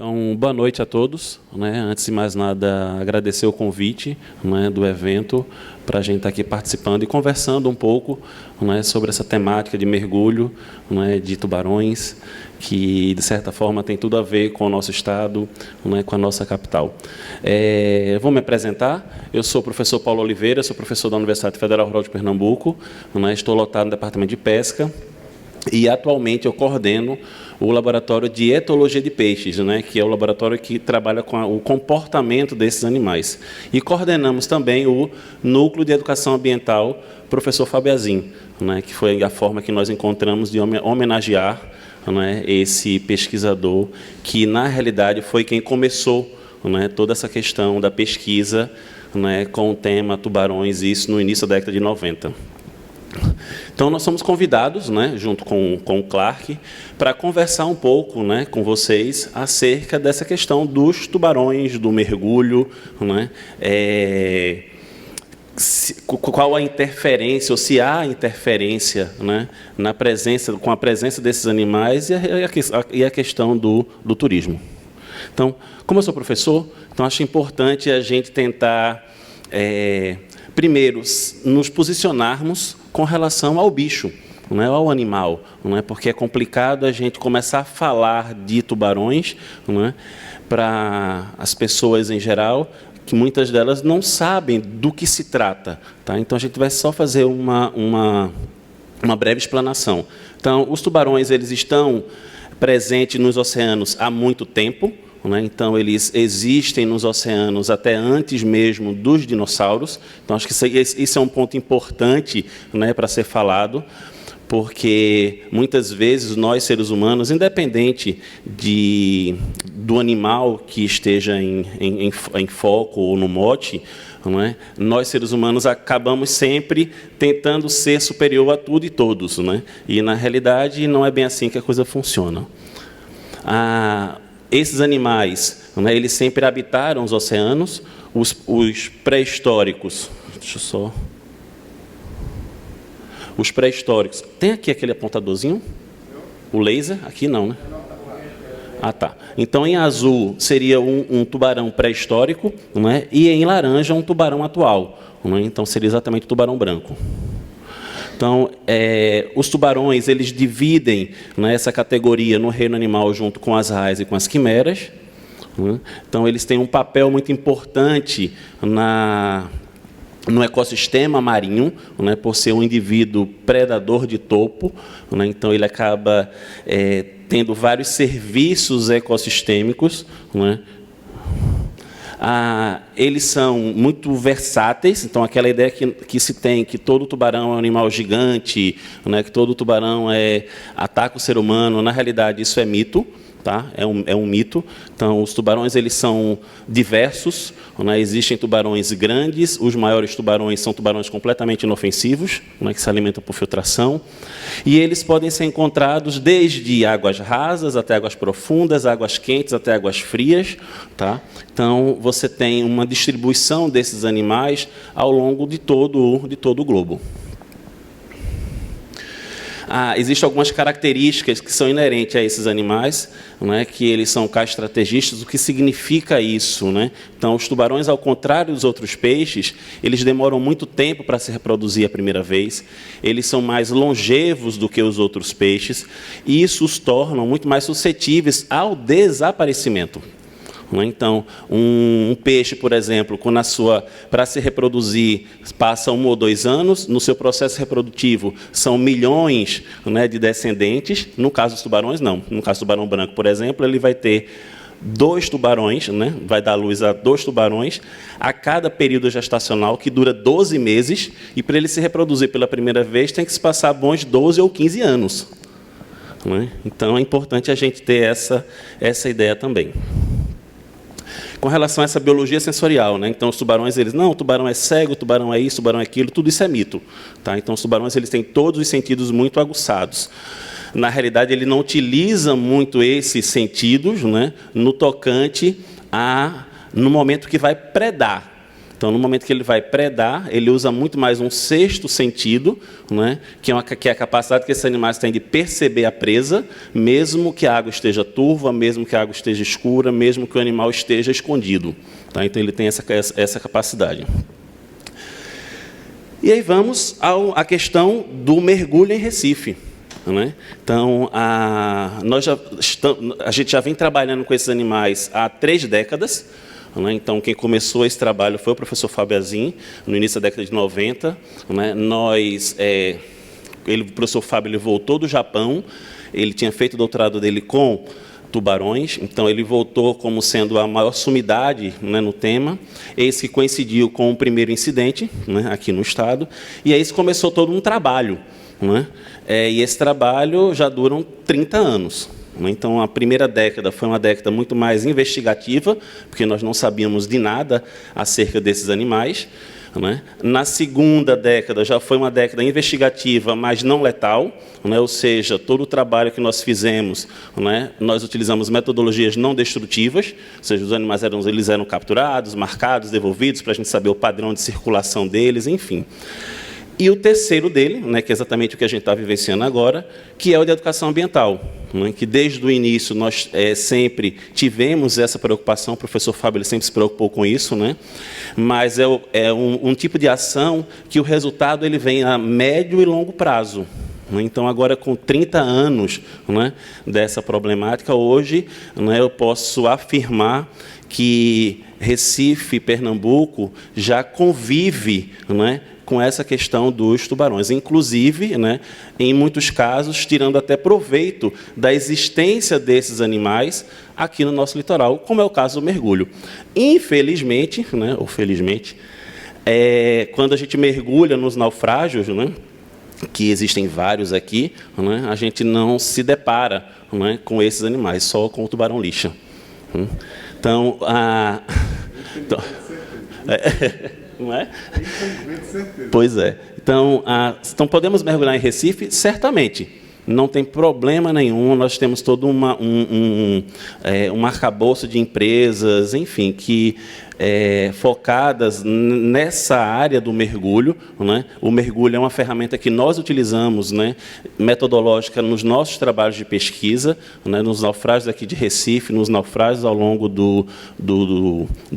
Então, boa noite a todos. Antes de mais nada, agradecer o convite do evento para a gente estar aqui participando e conversando um pouco sobre essa temática de mergulho de tubarões, que, de certa forma, tem tudo a ver com o nosso estado, com a nossa capital. Vou me apresentar. Eu sou o professor Paulo Oliveira, sou professor da Universidade Federal Rural de Pernambuco, estou lotado no Departamento de Pesca e, atualmente, eu coordeno o Laboratório de Etologia de Peixes, que é o laboratório que trabalha com o comportamento desses animais. E coordenamos também o Núcleo de Educação Ambiental Professor Fabiazin, que foi a forma que nós encontramos de homenagear esse pesquisador, que, na realidade, foi quem começou toda essa questão da pesquisa com o tema tubarões, isso no início da década de 90. Então, nós somos convidados, junto com o Clark, para conversar um pouco com vocês acerca dessa questão dos tubarões, do mergulho, qual a interferência, ou se há interferência com a presença desses animais e a questão do turismo. Então, como eu sou professor, então acho importante a gente tentar, primeiro, nos posicionarmos com relação ao bicho, ao animal, porque é complicado a gente começar a falar de tubarões para as pessoas em geral, que muitas delas não sabem do que se trata. Tá? Então, a gente vai só fazer uma breve explanação. Então, os tubarões eles estão presentes nos oceanos há muito tempo. Então, eles existem nos oceanos até antes mesmo dos dinossauros. Então, acho que isso é um ponto importante para ser falado, porque, muitas vezes, nós, seres humanos, independente do animal que esteja em foco ou no mote, nós, seres humanos, acabamos sempre tentando ser superior a tudo e todos. E, na realidade, não é bem assim que a coisa funciona. Esses animais, eles sempre habitaram os oceanos. Os pré-históricos... Deixa eu só... Os pré-históricos... Tem aqui aquele apontadorzinho? O laser? Aqui não, né? Ah, tá. Então, em azul, seria um tubarão pré-histórico, e em laranja, um tubarão atual. Então, seria exatamente o tubarão branco. Então, os tubarões eles dividem essa categoria no reino animal junto com as raias e com as quimeras. Então, eles têm um papel muito importante no ecossistema marinho, por ser um indivíduo predador de topo. Então, ele acaba tendo vários serviços ecossistêmicos. Eles são muito versáteis, então aquela ideia que se tem que todo tubarão é um animal gigante, que todo tubarão ataca o ser humano, na realidade isso é mito, tá? É um mito. Então, os tubarões eles são diversos, existem tubarões grandes, os maiores tubarões são tubarões completamente inofensivos, que se alimentam por filtração, e eles podem ser encontrados desde águas rasas até águas profundas, águas quentes até águas frias. Tá? Então, você tem uma distribuição desses animais ao longo de todo o globo. Existem algumas características que são inerentes a esses animais, que eles são castrategistas. O que significa isso? Então, os tubarões, ao contrário dos outros peixes, eles demoram muito tempo para se reproduzir a primeira vez, eles são mais longevos do que os outros peixes, e isso os torna muito mais suscetíveis ao desaparecimento. Então, um peixe, por exemplo, para se reproduzir, passa 1 ou 2 anos, no seu processo reprodutivo são milhões de descendentes. No caso dos tubarões, não. No caso do tubarão branco, por exemplo, ele vai ter 2 tubarões, vai dar luz a 2 tubarões a cada período gestacional, que dura 12 meses, e para ele se reproduzir pela primeira vez tem que se passar bons 12 ou 15 anos. Então, é importante a gente ter essa ideia também. Com relação a essa biologia sensorial, então os tubarões, o tubarão é cego, o tubarão é isso, o tubarão é aquilo, tudo isso é mito. Tá? Então, os tubarões eles têm todos os sentidos muito aguçados. Na realidade, ele não utiliza muito esses sentidos no tocante no momento que vai predar. Então, no momento que ele vai predar, ele usa muito mais um sexto sentido, né, que é a capacidade que esses animais têm de perceber a presa, mesmo que a água esteja turva, mesmo que a água esteja escura, mesmo que o animal esteja escondido. Tá? Então, ele tem essa capacidade. E aí vamos à questão do mergulho em Recife. Né? Então, a gente já vem trabalhando com esses animais há 3 décadas. Né? Então, quem começou esse trabalho foi o professor Fábio Azin, no início da década de 90. Né? O professor Fábio ele voltou do Japão, ele tinha feito o doutorado dele com tubarões, então ele voltou como sendo a maior sumidade, né, no tema. Esse coincidiu com o primeiro incidente, né, aqui no estado, e aí começou todo um trabalho. Né? E esse trabalho já dura 30 anos. Né? Então, a primeira década foi uma década muito mais investigativa, porque nós não sabíamos de nada acerca desses animais. Né? Na segunda década já foi uma década investigativa, mas não letal, né? Ou seja, todo o trabalho que nós fizemos, né, nós utilizamos metodologias não destrutivas, ou seja, os animais eram capturados, marcados, devolvidos, para a gente saber o padrão de circulação deles, enfim. E o terceiro dele, né, que é exatamente o que a gente está vivenciando agora, que é o de educação ambiental, né, que desde o início nós sempre tivemos essa preocupação, o professor Fábio ele sempre se preocupou com isso, né, mas é um tipo de ação que o resultado ele vem a médio e longo prazo. Né. Então, agora, com 30 anos, né, dessa problemática, hoje, né, eu posso afirmar que Recife, Pernambuco, já convive, né, com essa questão dos tubarões, inclusive, né, em muitos casos, tirando até proveito da existência desses animais aqui no nosso litoral, como é o caso do mergulho. Infelizmente, né, ou felizmente, quando a gente mergulha nos naufrágios, né, que existem vários aqui, né, a gente não se depara, né, com esses animais, só com o tubarão-lixa. Então, não é? Pois é. Então, podemos mergulhar em Recife? Certamente. Não tem problema nenhum. Nós temos todo um arcabouço de empresas, enfim, que focadas nessa área do mergulho. Né? O mergulho é uma ferramenta que nós utilizamos, né, metodológica nos nossos trabalhos de pesquisa, né, nos naufrágios aqui de Recife, nos naufrágios ao longo do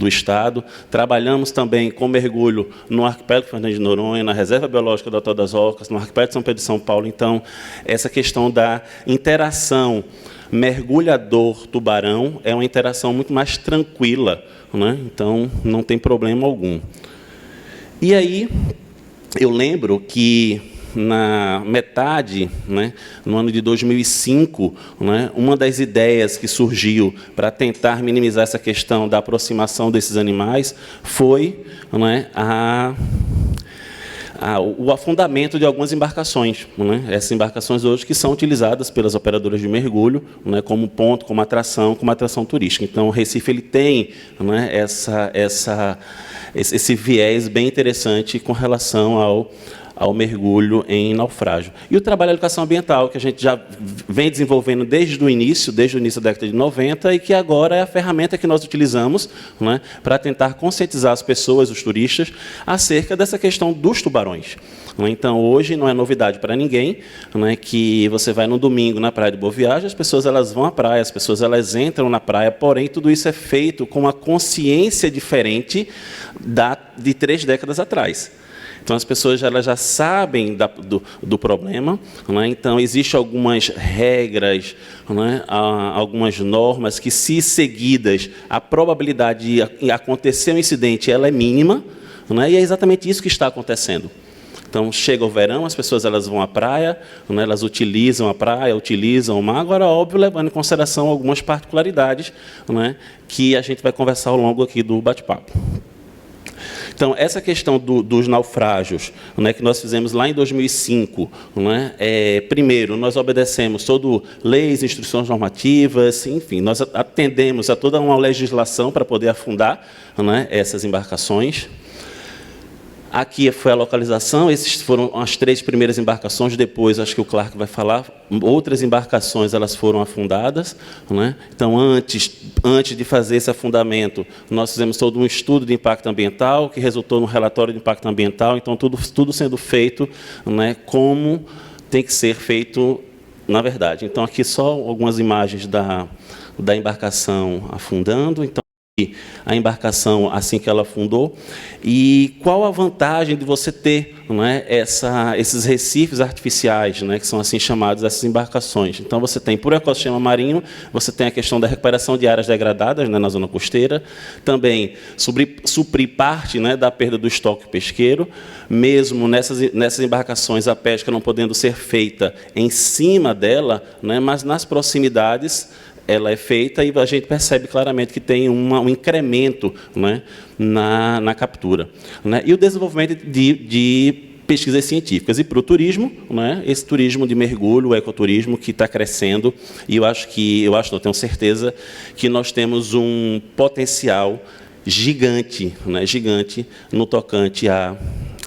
estado. Trabalhamos também com mergulho no arquipélago Fernando de Noronha, na Reserva Biológica do Atol das Orcas, no arquipélago de São Pedro e São Paulo. Então, essa questão da interação mergulhador-tubarão é uma interação muito mais tranquila, né? Então, não tem problema algum. E aí, eu lembro que, na metade, né, no ano de 2005, né, uma das ideias que surgiu para tentar minimizar essa questão da aproximação desses animais foi, né, o afundamento de algumas embarcações. Né? Essas embarcações hoje que são utilizadas pelas operadoras de mergulho, né, como ponto, como atração turística. Então, o Recife ele tem, né, esse viés bem interessante com relação ao mergulho em naufrágio. E o trabalho de educação ambiental, que a gente já vem desenvolvendo desde o início da década de 90, e que agora é a ferramenta que nós utilizamos, né, para tentar conscientizar as pessoas, os turistas, acerca dessa questão dos tubarões. Então, hoje, não é novidade para ninguém, né, que você vai no domingo na praia de Boa Viagem, as pessoas elas vão à praia, as pessoas elas entram na praia, porém, tudo isso é feito com uma consciência diferente de 3 décadas atrás. Então, as pessoas elas já sabem do problema, né? Então, existem algumas regras, né? Algumas normas que, se seguidas, a probabilidade de acontecer um incidente ela é mínima, né? E é exatamente isso que está acontecendo. Então, chega o verão, as pessoas elas vão à praia, né? Elas utilizam a praia, utilizam o mar, agora, óbvio, levando em consideração algumas particularidades, né? Que a gente vai conversar ao longo aqui do bate-papo. Então, essa questão dos naufrágios, né, que nós fizemos lá em 2005, né, primeiro, nós obedecemos todas leis, instruções normativas, enfim, nós atendemos a toda uma legislação para poder afundar, né, essas embarcações. Aqui foi a localização, esses foram as 3 primeiras embarcações, depois, acho que o Clark vai falar, outras embarcações elas foram afundadas. Né? Então, antes de fazer esse afundamento, nós fizemos todo um estudo de impacto ambiental, que resultou no relatório de impacto ambiental, então, tudo sendo feito, né, como tem que ser feito na verdade. Então, aqui só algumas imagens da embarcação afundando. Então, a embarcação assim que ela afundou. E qual a vantagem de você ter, não é, esses recifes artificiais, né, que são assim chamados essas embarcações? Então, você tem, por ecossistema marinho, você tem a questão da recuperação de áreas degradadas, né, na zona costeira, também suprir parte, né, da perda do estoque pesqueiro, mesmo nessas embarcações, a pesca não podendo ser feita em cima dela, né, mas nas proximidades, ela é feita e a gente percebe claramente que tem um incremento, né, na captura. Né, e o desenvolvimento de pesquisas científicas. E para o turismo, né, esse turismo de mergulho, o ecoturismo, que está crescendo, e eu tenho certeza que nós temos um potencial gigante, né, gigante no tocante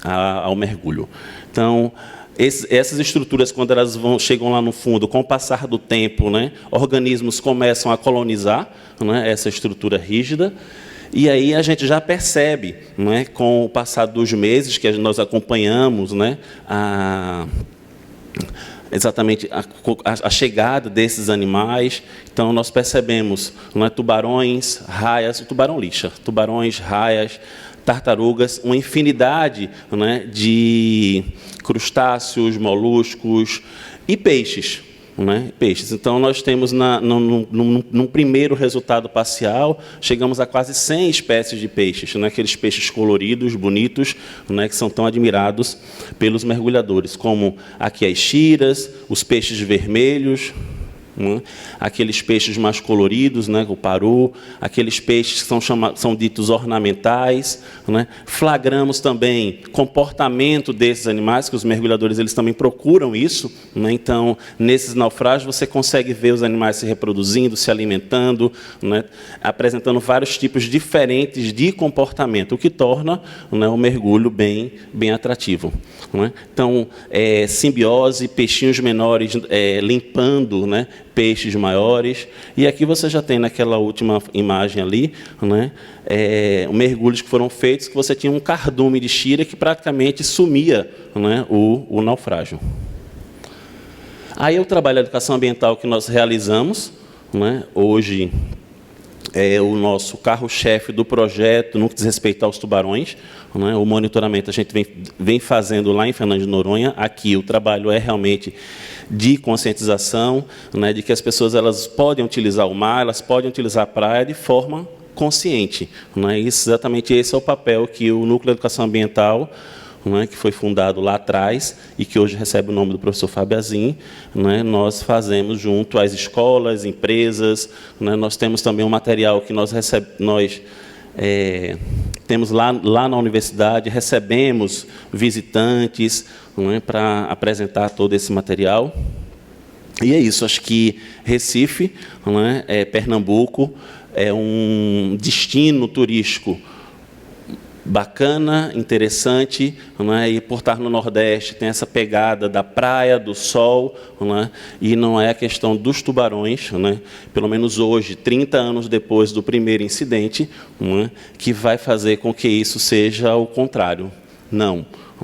ao mergulho. Então, essas estruturas, quando elas chegam lá no fundo, com o passar do tempo, né, organismos começam a colonizar, né, essa estrutura rígida, e aí a gente já percebe, né, com o passar dos meses que nós acompanhamos, né, exatamente a chegada desses animais. Então, nós percebemos, né, tubarões, raias, o tubarão lixa, tubarões, raias, tartarugas, uma infinidade, né, de crustáceos, moluscos e peixes. Né, peixes. Então, nós temos, num primeiro resultado parcial, chegamos a quase 100 espécies de peixes, né, aqueles peixes coloridos, bonitos, né, que são tão admirados pelos mergulhadores, como aqui as xiras, os peixes vermelhos, né, aqueles peixes mais coloridos, né, o paru, aqueles peixes que são ditos ornamentais. Né. Flagramos também comportamento desses animais, que os mergulhadores eles também procuram isso. Né. Então, nesses naufrágios, você consegue ver os animais se reproduzindo, se alimentando, né, apresentando vários tipos diferentes de comportamento, o que torna, né, o mergulho bem atrativo. Né. Então, simbiose, peixinhos menores limpando, né, peixes maiores. E aqui você já tem, naquela última imagem ali, né, mergulhos que foram feitos, que você tinha um cardume de xira que praticamente sumia, né, o naufrágio. Aí o trabalho de educação ambiental que nós realizamos, né, hoje é o nosso carro-chefe do projeto no que diz respeito aos tubarões. Né, o monitoramento a gente vem fazendo lá em Fernando de Noronha. Aqui o trabalho é realmente de conscientização, né, de que as pessoas elas podem utilizar o mar, elas podem utilizar a praia de forma consciente. Né, exatamente esse é o papel que o Núcleo de Educação Ambiental, né, que foi fundado lá atrás e que hoje recebe o nome do professor Fábio Azim, né, nós fazemos junto às escolas, empresas. Né, nós temos também um material que nós temos lá na universidade, recebemos visitantes, né, para apresentar todo esse material. E é isso, acho que Recife, né, Pernambuco, é um destino turístico bacana, interessante, né, e por estar no Nordeste tem essa pegada da praia, do sol, né, e não é a questão dos tubarões, né, pelo menos hoje, 30 anos depois do primeiro incidente, né, que vai fazer com que isso seja o contrário. Não.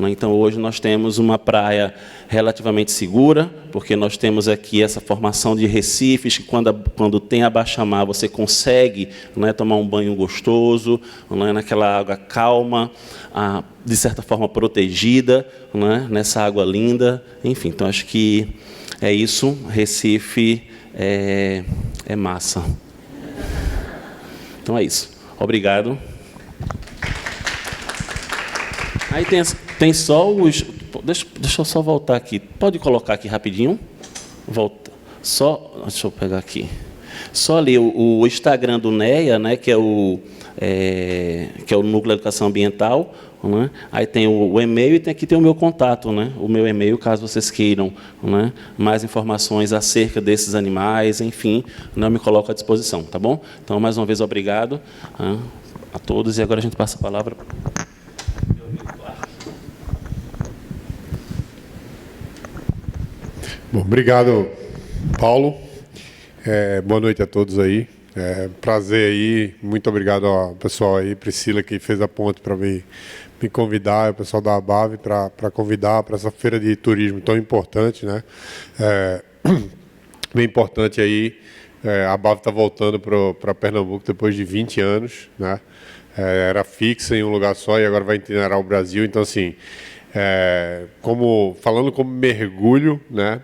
Então, hoje nós temos uma praia relativamente segura, porque nós temos aqui essa formação de recifes, que quando tem a baixa-mar, você consegue, né, tomar um banho gostoso, né, naquela água calma, de certa forma protegida, né, nessa água linda. Enfim, então, acho que é isso. Recife é massa. Então, é isso. Obrigado. Aí tem só os... Deixa eu só voltar aqui. Pode colocar aqui rapidinho? Volta. Deixa eu pegar aqui. Só ali o Instagram do NEA, né, que é o Núcleo de Educação Ambiental. Né? Aí tem o e-mail e aqui tem o meu contato. Né? O meu e-mail, caso vocês queiram, né, mais informações acerca desses animais, enfim, não me coloco à disposição. Tá bom? Então, mais uma vez, obrigado a todos. E agora a gente passa a palavra... Bom, obrigado, Paulo. Boa noite a todos aí. Prazer aí. Muito obrigado ao pessoal aí, Priscila, que fez a ponte para me convidar, o pessoal da ABAV, para convidar para essa feira de turismo tão importante, né? Bem importante aí. A ABAV está voltando para Pernambuco depois de 20 anos, né? Era fixa em um lugar só e agora vai itinerar o Brasil. Então, assim, falando como mergulho, né?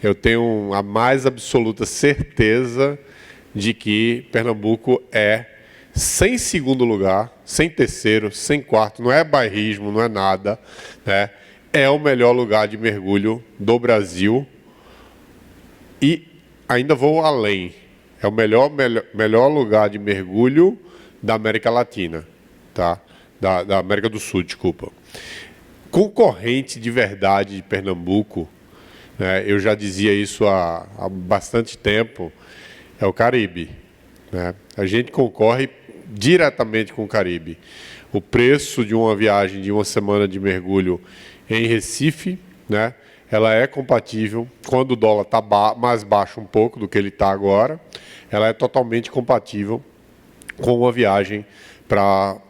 Eu tenho a mais absoluta certeza de que Pernambuco sem segundo lugar, sem terceiro, sem quarto, não é bairrismo, não é nada, né? É o melhor lugar de mergulho do Brasil e ainda vou além. É o melhor lugar de mergulho da América Latina, tá? Da América do Sul, desculpa. Concorrente de verdade de Pernambuco, eu já dizia isso há bastante tempo, é o Caribe, né? A gente concorre diretamente com o Caribe. O preço de uma viagem de uma semana de mergulho em Recife, né? Ela é compatível, quando o dólar está mais baixo um pouco do que ele está agora, ela é totalmente compatível com uma viagem para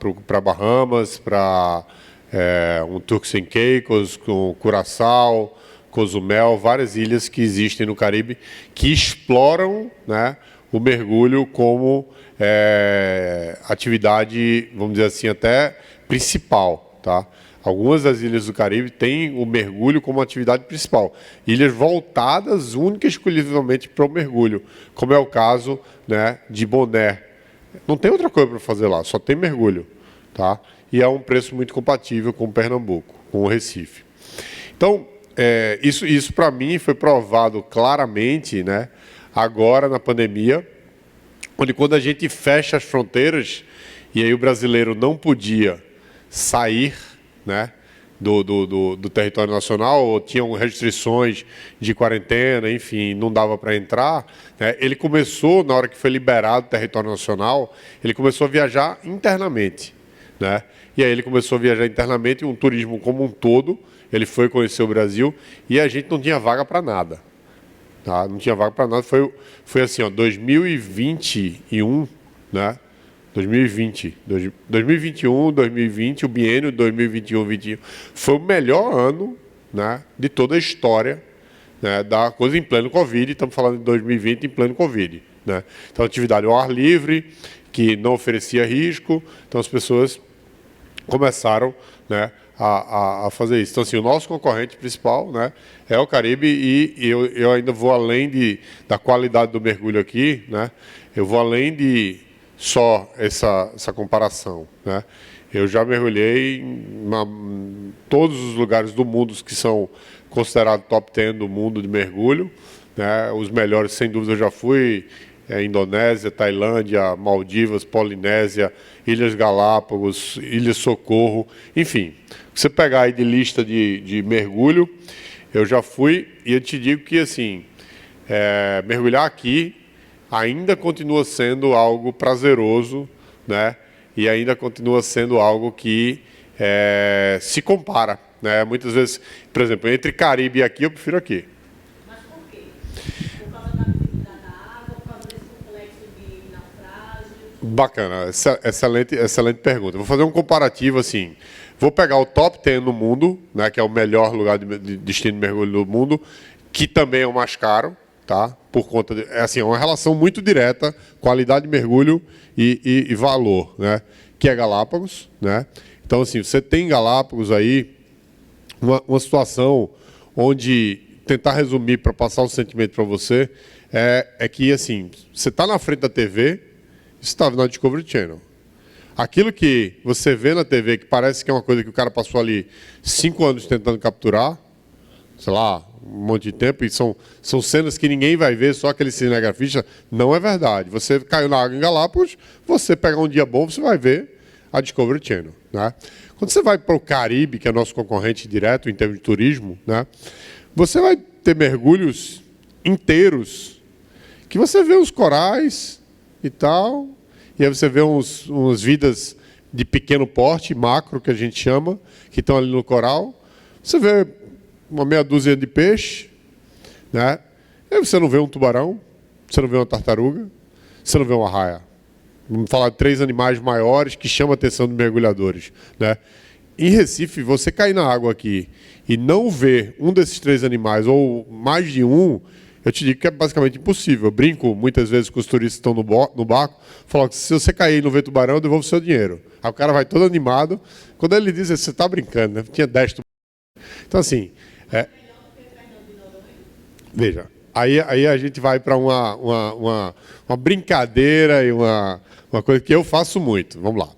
Bahamas, para um Turks and Caicos, com Curaçao, Cozumel, várias ilhas que existem no Caribe que exploram, né, o mergulho como atividade, vamos dizer assim, até principal, tá? Algumas das ilhas do Caribe têm o mergulho como atividade principal. Ilhas voltadas única e exclusivamente para o mergulho, como é o caso, né, de Boné. Não tem outra coisa para fazer lá, só tem mergulho, tá? E é um preço muito compatível com Pernambuco, com o Recife. Então, isso para mim foi provado claramente, né, agora na pandemia, onde quando a gente fecha as fronteiras, e aí o brasileiro não podia sair, né, do território nacional, ou tinham restrições de quarentena, enfim, não dava para entrar, né, ele começou, na hora que foi liberado o território nacional, ele começou a viajar internamente, né, e aí ele começou a viajar internamente, um turismo como um todo, ele foi conhecer o Brasil, e a gente não tinha vaga para nada, tá? Não tinha vaga para nada, foi assim, ó, 2021, né, 2021, 2020, o biênio 2021-2021 foi o melhor ano, né, de toda a história, né, da coisa em pleno Covid. Estamos falando de 2020 em pleno Covid, né? Então, atividade ao ar livre, que não oferecia risco, então as pessoas começaram, né, a fazer isso. Então, assim, o nosso concorrente principal, né, é o Caribe, e eu ainda vou além da qualidade do mergulho aqui, né, eu vou além de só essa comparação, né? Eu já mergulhei em todos os lugares do mundo que são considerados top 10 do mundo de mergulho, né? Os melhores, sem dúvida, eu já fui Indonésia, Tailândia, Maldivas, Polinésia, Ilhas Galápagos, Ilha Socorro, enfim. Você pegar aí de lista de mergulho, eu já fui, e eu te digo que, assim, mergulhar aqui ainda continua sendo algo prazeroso, né? E ainda continua sendo algo que se compara, né? Muitas vezes, por exemplo, entre Caribe e aqui, eu prefiro aqui. Mas por quê? Por causa da visibilidade da água, por causa desse complexo de naufrágio? Bacana, excelente pergunta. Vou fazer um comparativo assim. Vou pegar o top 10 no mundo, né, que é o melhor lugar de destino de mergulho do mundo, que também é o mais caro, tá? Por conta de, assim, uma relação muito direta, qualidade de mergulho e valor, né? Que é Galápagos, né? Então, assim, você tem em Galápagos aí uma situação onde, tentar resumir para passar o sentimento para você, é que, assim, você está na frente da TV, você está na Discovery Channel. Aquilo que você vê na TV, que parece que é uma coisa que o cara passou ali 5 anos tentando capturar, sei lá, um monte de tempo, e são cenas que ninguém vai ver, só aquele cinegrafista, não é verdade. Você caiu na água em Galápagos, você pegar um dia bom, você vai ver a Discovery Channel, né? Quando você vai para o Caribe, que é nosso concorrente direto em termos de turismo, né, você vai ter mergulhos inteiros, que você vê os corais e tal, e aí você vê umas vidas de pequeno porte, macro, que a gente chama, que estão ali no coral. Você vê uma meia dúzia de peixe, né? E você não vê um tubarão, você não vê uma tartaruga, você não vê uma arraia. Vamos falar de 3 animais maiores que chamam a atenção dos mergulhadores, né? Em Recife, você cair na água aqui e não ver um desses 3 animais, ou mais de um, eu te digo que é basicamente impossível. Eu brinco muitas vezes com os turistas que estão no barco, falo que se você cair e não ver tubarão, eu devolvo o seu dinheiro. Aí o cara vai todo animado. Quando ele diz, você está brincando, né? Tinha 10 tubarões. Então, assim, veja, aí a gente vai para uma brincadeira e uma coisa que eu faço muito. Vamos lá.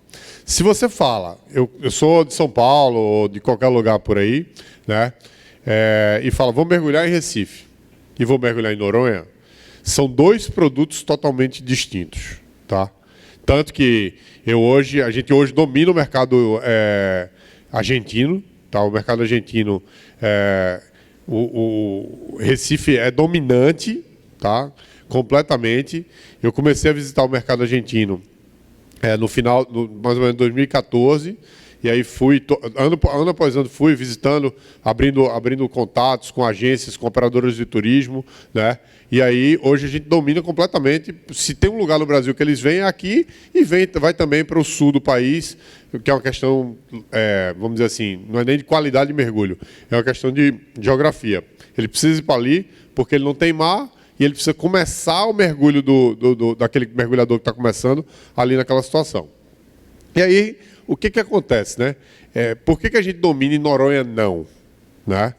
Se você fala, eu sou de São Paulo ou de qualquer lugar por aí, né? E fala, vou mergulhar em Recife e vou mergulhar em Noronha, são 2 produtos totalmente distintos, tá? Tanto que a gente hoje domina o mercado argentino, tá? O mercado argentino, o Recife é dominante, tá? Completamente. Eu comecei a visitar o mercado argentino no final, mais ou menos 2014, e aí fui, ano após ano, fui visitando, abrindo contatos com agências, com operadoras de turismo, né? E aí, hoje a gente domina completamente. Se tem um lugar no Brasil que eles vêm, é aqui, e vai também para o sul do país, que é uma questão, vamos dizer assim, não é nem de qualidade de mergulho, é uma questão de geografia. Ele precisa ir para ali, porque ele não tem mar, e ele precisa começar o mergulho daquele mergulhador que está começando ali naquela situação. E aí, o que acontece, né? Por que a gente domina e Noronha não? Né?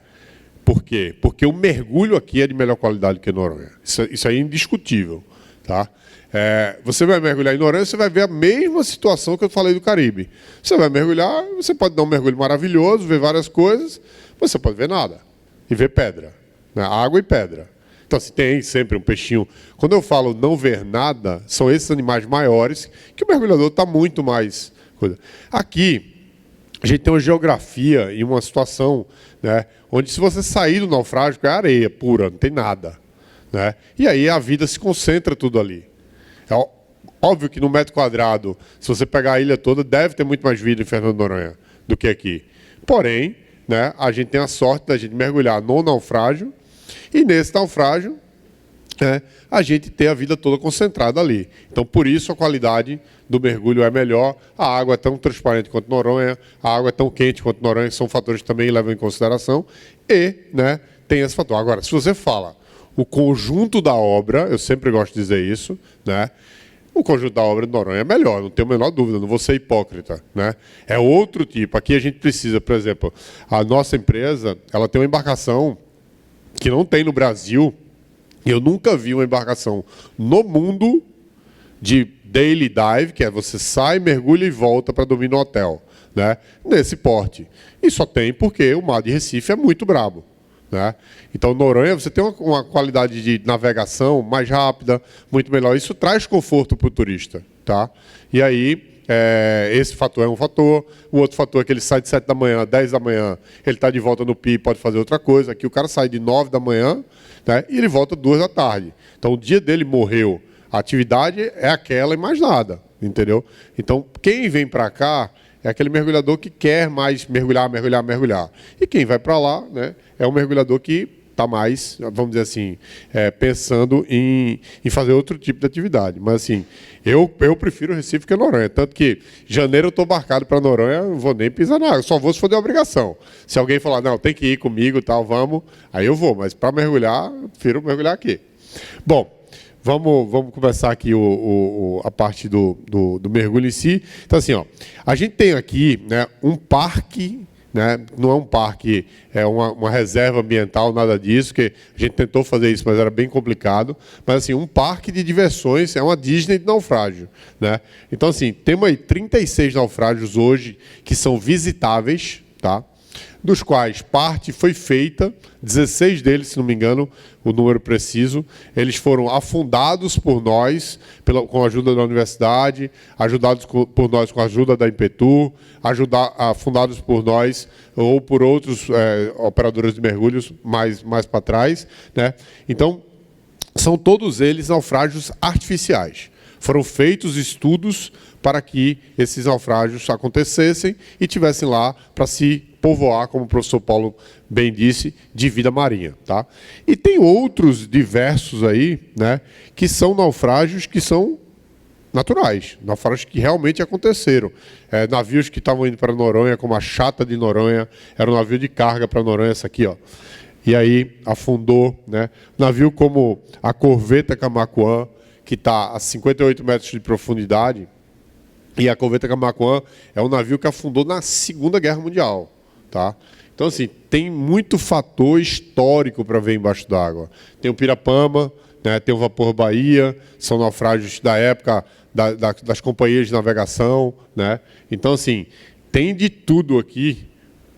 Por quê? Porque o mergulho aqui é de melhor qualidade que Noronha. Isso aí é indiscutível. Tá? Você vai mergulhar em Noronha, você vai ver a mesma situação que eu falei do Caribe. Você vai mergulhar, você pode dar um mergulho maravilhoso, ver várias coisas, mas você pode ver nada. E ver pedra. Né? Água e pedra. Então, assim, tem sempre um peixinho. Quando eu falo não ver nada, são esses animais maiores que o mergulhador está muito mais... Aqui, a gente tem uma geografia e uma situação, né, onde se você sair do naufrágio, é areia pura, não tem nada. Né? E aí a vida se concentra tudo ali. É óbvio que no metro quadrado, se você pegar a ilha toda, deve ter muito mais vida em Fernando de Noronha do que aqui. Porém, né, a gente tem a sorte da gente mergulhar no naufrágio, e nesse naufrágio, a gente ter a vida toda concentrada ali. Então, por isso, a qualidade do mergulho é melhor. A água é tão transparente quanto Noronha, a água é tão quente quanto Noronha, são fatores que também levam em consideração. E, né, tem esse fator. Agora, se você fala o conjunto da obra, eu sempre gosto de dizer isso, né? O conjunto da obra de Noronha é melhor, não tenho a menor dúvida, não vou ser hipócrita, né? É outro tipo. Aqui a gente precisa, por exemplo, a nossa empresa, ela tem uma embarcação que não tem no Brasil. Eu nunca vi uma embarcação no mundo de daily dive, que é você sai, mergulha e volta para dormir no hotel, né? Nesse porte. E só tem porque o mar de Recife é muito brabo. Né? Então, Noronha, você tem uma qualidade de navegação mais rápida, muito melhor. Isso traz conforto para o turista. Tá? E aí, esse fator é um fator. O outro fator é que ele sai de 7 da manhã, 10 da manhã, ele está de volta no PI, pode fazer outra coisa. Aqui o cara sai de 9 da manhã, né, e ele volta 2 da tarde. Então, o dia dele morreu. A atividade é aquela e mais nada. Entendeu? Então, quem vem para cá é aquele mergulhador que quer mais mergulhar. E quem vai para lá, né, é um mergulhador que está mais, vamos dizer assim, pensando em fazer outro tipo de atividade. Mas, assim, eu prefiro Recife que Noronha. Tanto que em janeiro eu estou embarcado para Noronha, não vou nem pisar na água, só vou se for de obrigação. Se alguém falar, não, tem que ir comigo, tal, vamos, aí eu vou. Mas para mergulhar, eu prefiro mergulhar aqui. Bom, vamos começar aqui a parte do mergulho em si. Então, assim, ó, a gente tem aqui, né, um parque, né, não é um parque, é uma reserva ambiental, nada disso, que a gente tentou fazer isso, mas era bem complicado. Mas, assim, um parque de diversões, é uma Disney de naufrágio. Né? Então, assim, temos aí 36 naufrágios hoje que são visitáveis, tá? Dos quais parte foi feita, 16 deles, se não me engano, o número preciso, eles foram afundados por nós, com a ajuda da universidade, ajudados por nós com a ajuda da Impetur, afundados por nós ou por outros operadores de mergulhos mais para trás. Né? Então, são todos eles naufrágios artificiais. Foram feitos estudos para que esses naufrágios acontecessem e tivessem lá para se povoar, como o professor Paulo bem disse, de vida marinha. Tá? E tem outros diversos aí, né, que são naufrágios que são naturais, naufrágios que realmente aconteceram. Navios que estavam indo para Noronha, como a Chata de Noronha, era um navio de carga para Noronha, essa aqui, ó. E aí afundou, né? Navio como a Corveta Camaquã, que está a 58 metros de profundidade, e a Corveta Camaquã é um navio que afundou na Segunda Guerra Mundial. Tá? Então, assim, tem muito fator histórico para ver embaixo d'água. Tem o Pirapama, né? Tem o Vapor Bahia, são naufrágios da época das companhias de navegação. Né? Então, assim, tem de tudo aqui,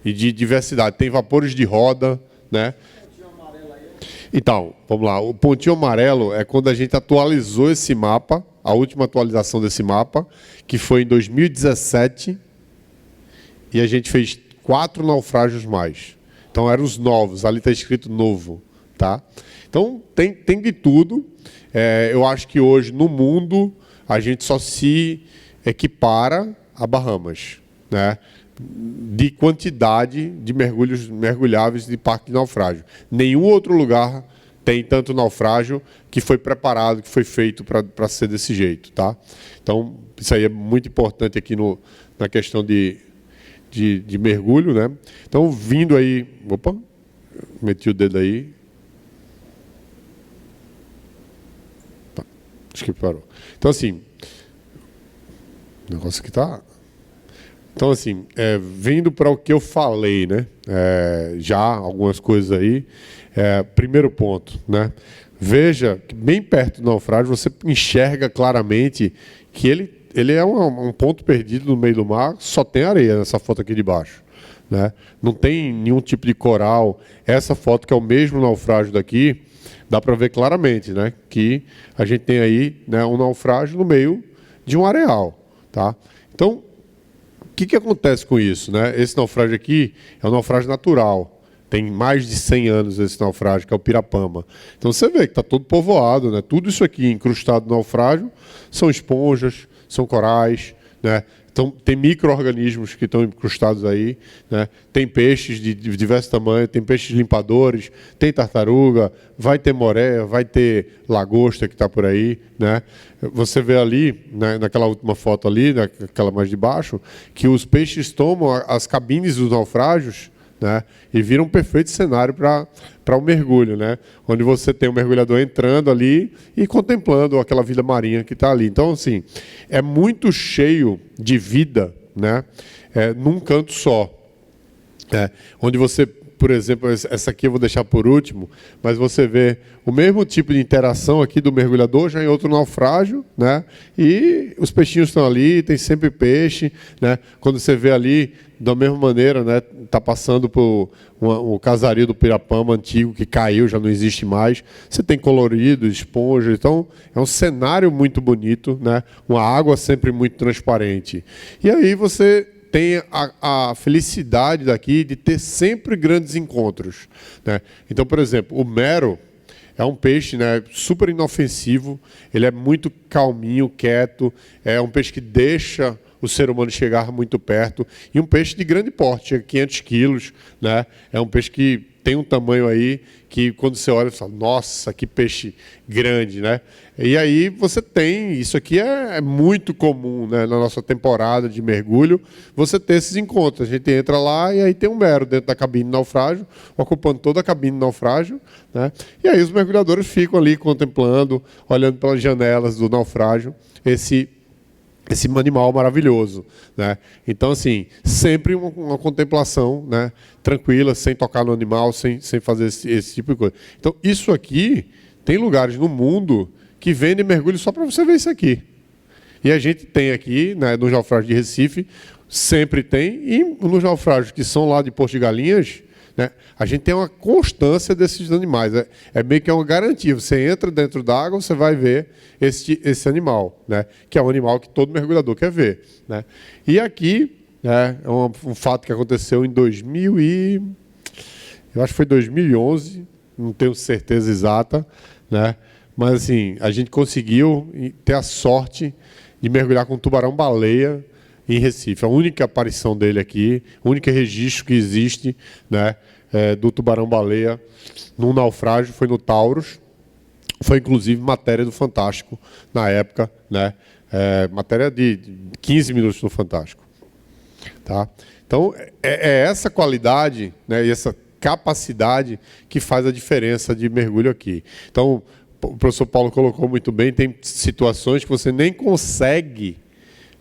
e de diversidade. Tem vapores de roda, né? Então, vamos lá. O pontinho amarelo é quando a gente atualizou esse mapa, a última atualização desse mapa, que foi em 2017, e a gente fez 4 naufrágios mais. Então, eram os novos. Ali está escrito novo. Tá? Então, tem de tudo. Eu acho que hoje, no mundo, a gente só se equipara a Bahamas, né? De quantidade de mergulháveis de parque de naufrágio. Nenhum outro lugar tem tanto naufrágio que foi preparado, que foi feito para ser desse jeito. Tá? Então, isso aí é muito importante aqui na questão de mergulho. Né? Então, vindo aí... Opa, meti o dedo aí. Tá, acho que parou. Então, assim, o negócio aqui está... Então, assim, vindo para o que eu falei, né? Já algumas coisas aí. Primeiro ponto, né? Veja que bem perto do naufrágio você enxerga claramente que ele é um ponto perdido no meio do mar, só tem areia nessa foto aqui de baixo. Né? Não tem nenhum tipo de coral. Essa foto, que é o mesmo naufrágio daqui, dá para ver claramente, né? Que a gente tem aí, né, um naufrágio no meio de um areal. Tá? Então, o que acontece com isso? Né? Esse naufrágio aqui é um naufrágio natural. Tem mais de 100 anos esse naufrágio, que é o Pirapama. Então você vê que está todo povoado. Né? Tudo isso aqui incrustado no naufrágio são esponjas, são corais. Né? Então, tem micro-organismos que estão incrustados aí. Né? Tem peixes de diversos tamanhos, tem peixes limpadores, tem tartaruga, vai ter moré, vai ter lagosta que está por aí. Né? Você vê ali, né, naquela última foto ali, naquela mais de baixo, que os peixes tomam as cabines dos naufrágios, né, e viram um perfeito cenário para o mergulho, né, onde você tem o mergulhador entrando ali e contemplando aquela vida marinha que está ali. Então, assim, é muito cheio de vida, né, num canto só. Onde você, por exemplo, essa aqui eu vou deixar por último, mas você vê o mesmo tipo de interação aqui do mergulhador já em outro naufrágio, né? E os peixinhos estão ali, tem sempre peixe, né? Quando você vê ali, da mesma maneira, né? Está passando por o casario do Pirapama antigo, que caiu, já não existe mais. Você tem colorido, esponja, então é um cenário muito bonito, né? Uma água sempre muito transparente. E aí você tem a felicidade daqui de ter sempre grandes encontros. Né? Então, por exemplo, o mero é um peixe, né, super inofensivo, ele é muito calminho, quieto, é um peixe que deixa o ser humano chegar muito perto, e um peixe de grande porte, chega a 500 quilos, né? É um peixe que tem um tamanho aí que quando você olha, você fala, nossa, que peixe grande, né? E aí você tem, isso aqui é muito comum, né, na nossa temporada de mergulho, você ter esses encontros. A gente entra lá e aí tem um mero dentro da cabine de naufrágio, ocupando toda a cabine de naufrágio, né? E aí os mergulhadores ficam ali contemplando, olhando pelas janelas do naufrágio, esse animal maravilhoso, né? Então, assim, sempre uma contemplação, né, tranquila, sem tocar no animal, sem fazer esse tipo de coisa. Então, isso aqui, tem lugares no mundo que vendem mergulho só para você ver isso aqui. E a gente tem aqui, né, no naufrágio de Recife, sempre tem, e nos naufrágios que são lá de Porto de Galinhas, né, a gente tem uma constância desses animais. É meio que uma garantia. Você entra dentro d'água, você vai ver esse animal, né, que é um animal que todo mergulhador quer ver. Né. E aqui, né, é um fato que aconteceu em eu acho que foi 2011, não tenho certeza exata, né, mas assim, a gente conseguiu ter a sorte de mergulhar com um tubarão-baleia em Recife. A única aparição dele aqui, o único registro que existe, né, do tubarão-baleia num naufrágio, foi no Taurus. Foi, inclusive, matéria do Fantástico na época, né? Matéria de 15 minutos no Fantástico. Tá? Então, é essa qualidade, né, e essa capacidade que faz a diferença de mergulho aqui. Então, o professor Paulo colocou muito bem, tem situações que você nem consegue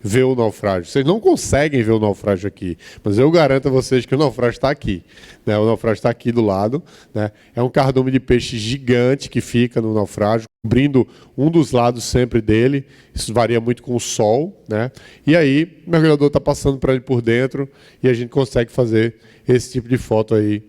ver o naufrágio. Vocês não conseguem ver o naufrágio aqui, mas eu garanto a vocês que o naufrágio está aqui. Né? O naufrágio está aqui do lado. Né? É um cardume de peixe gigante que fica no naufrágio, cobrindo um dos lados sempre dele. Isso varia muito com o sol. Né? E aí, o mergulhador está passando para ele por dentro e a gente consegue fazer esse tipo de foto aí,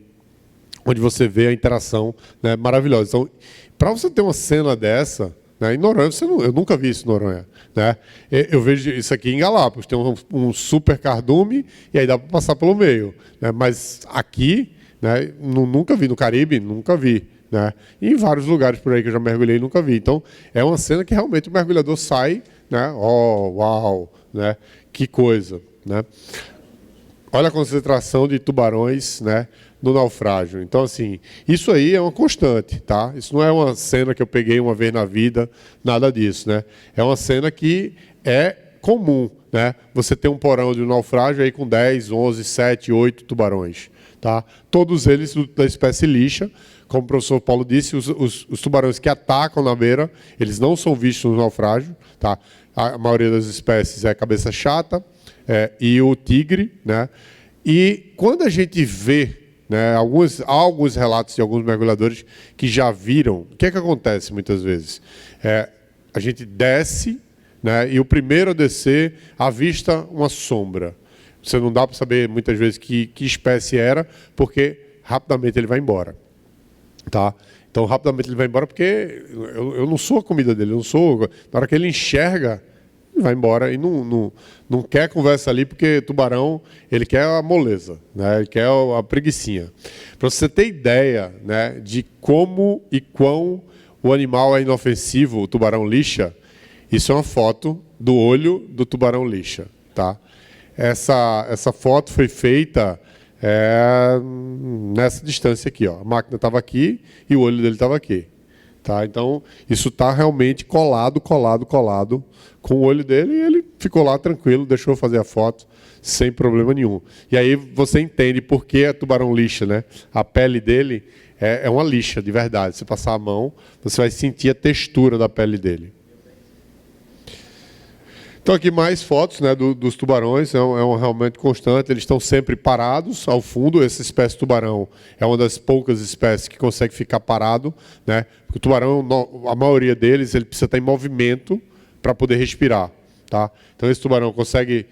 onde você vê a interação, né, maravilhosa. Então, para você ter uma cena dessa, né, em Noronha, eu nunca vi isso em Noronha. Né? Eu vejo isso aqui em Galápagos, tem um super cardume e aí dá para passar pelo meio. Né? Mas aqui, né, nunca vi. No Caribe, nunca vi. Né? E em vários lugares por aí que eu já mergulhei, nunca vi. Então, é uma cena que realmente o mergulhador sai, né? Oh, uau, né? Que coisa. Né? Olha a concentração de tubarões, né, no naufrágio. Então, assim, isso aí é uma constante, tá? Isso não é uma cena que eu peguei uma vez na vida, nada disso, né? É uma cena que é comum, né? Você tem um porão de um naufrágio aí com 10, 11, 7, 8 tubarões, tá? Todos eles da espécie lixa. Como o professor Paulo disse, os tubarões que atacam na beira, eles não são vistos no naufrágio, tá? A maioria das espécies é cabeça chata, e o tigre, né? E quando a gente vê, né, alguns relatos de alguns mergulhadores que já viram, o que é que acontece muitas vezes? A gente desce, né, e o primeiro a descer avista uma sombra. Você não dá para saber muitas vezes que espécie era, porque rapidamente ele vai embora. Tá? Então rapidamente ele vai embora porque eu não sou a comida dele, eu não sou. Na hora que ele enxerga, vai embora e não quer conversa ali, porque tubarão, ele quer a moleza, né? Ele quer a preguicinha. Para você ter ideia, né, de como e quão o animal é inofensivo, o tubarão lixa, isso é uma foto do olho do tubarão lixa. Tá? Essa foto foi feita nessa distância aqui. Ó. A máquina estava aqui e o olho dele estava aqui. Tá? Então, isso está realmente colado com o olho dele e ele ficou lá tranquilo, deixou eu fazer a foto sem problema nenhum. E aí você entende por que é tubarão lixa, né? A pele dele é uma lixa, de verdade. Se passar a mão, você vai sentir a textura da pele dele. Então, aqui mais fotos, né, dos tubarões, é um realmente constante, eles estão sempre parados ao fundo. Essa espécie de tubarão é uma das poucas espécies que consegue ficar parado, né, porque o tubarão, a maioria deles, ele precisa estar em movimento para poder respirar. Tá? Então, esse tubarão consegue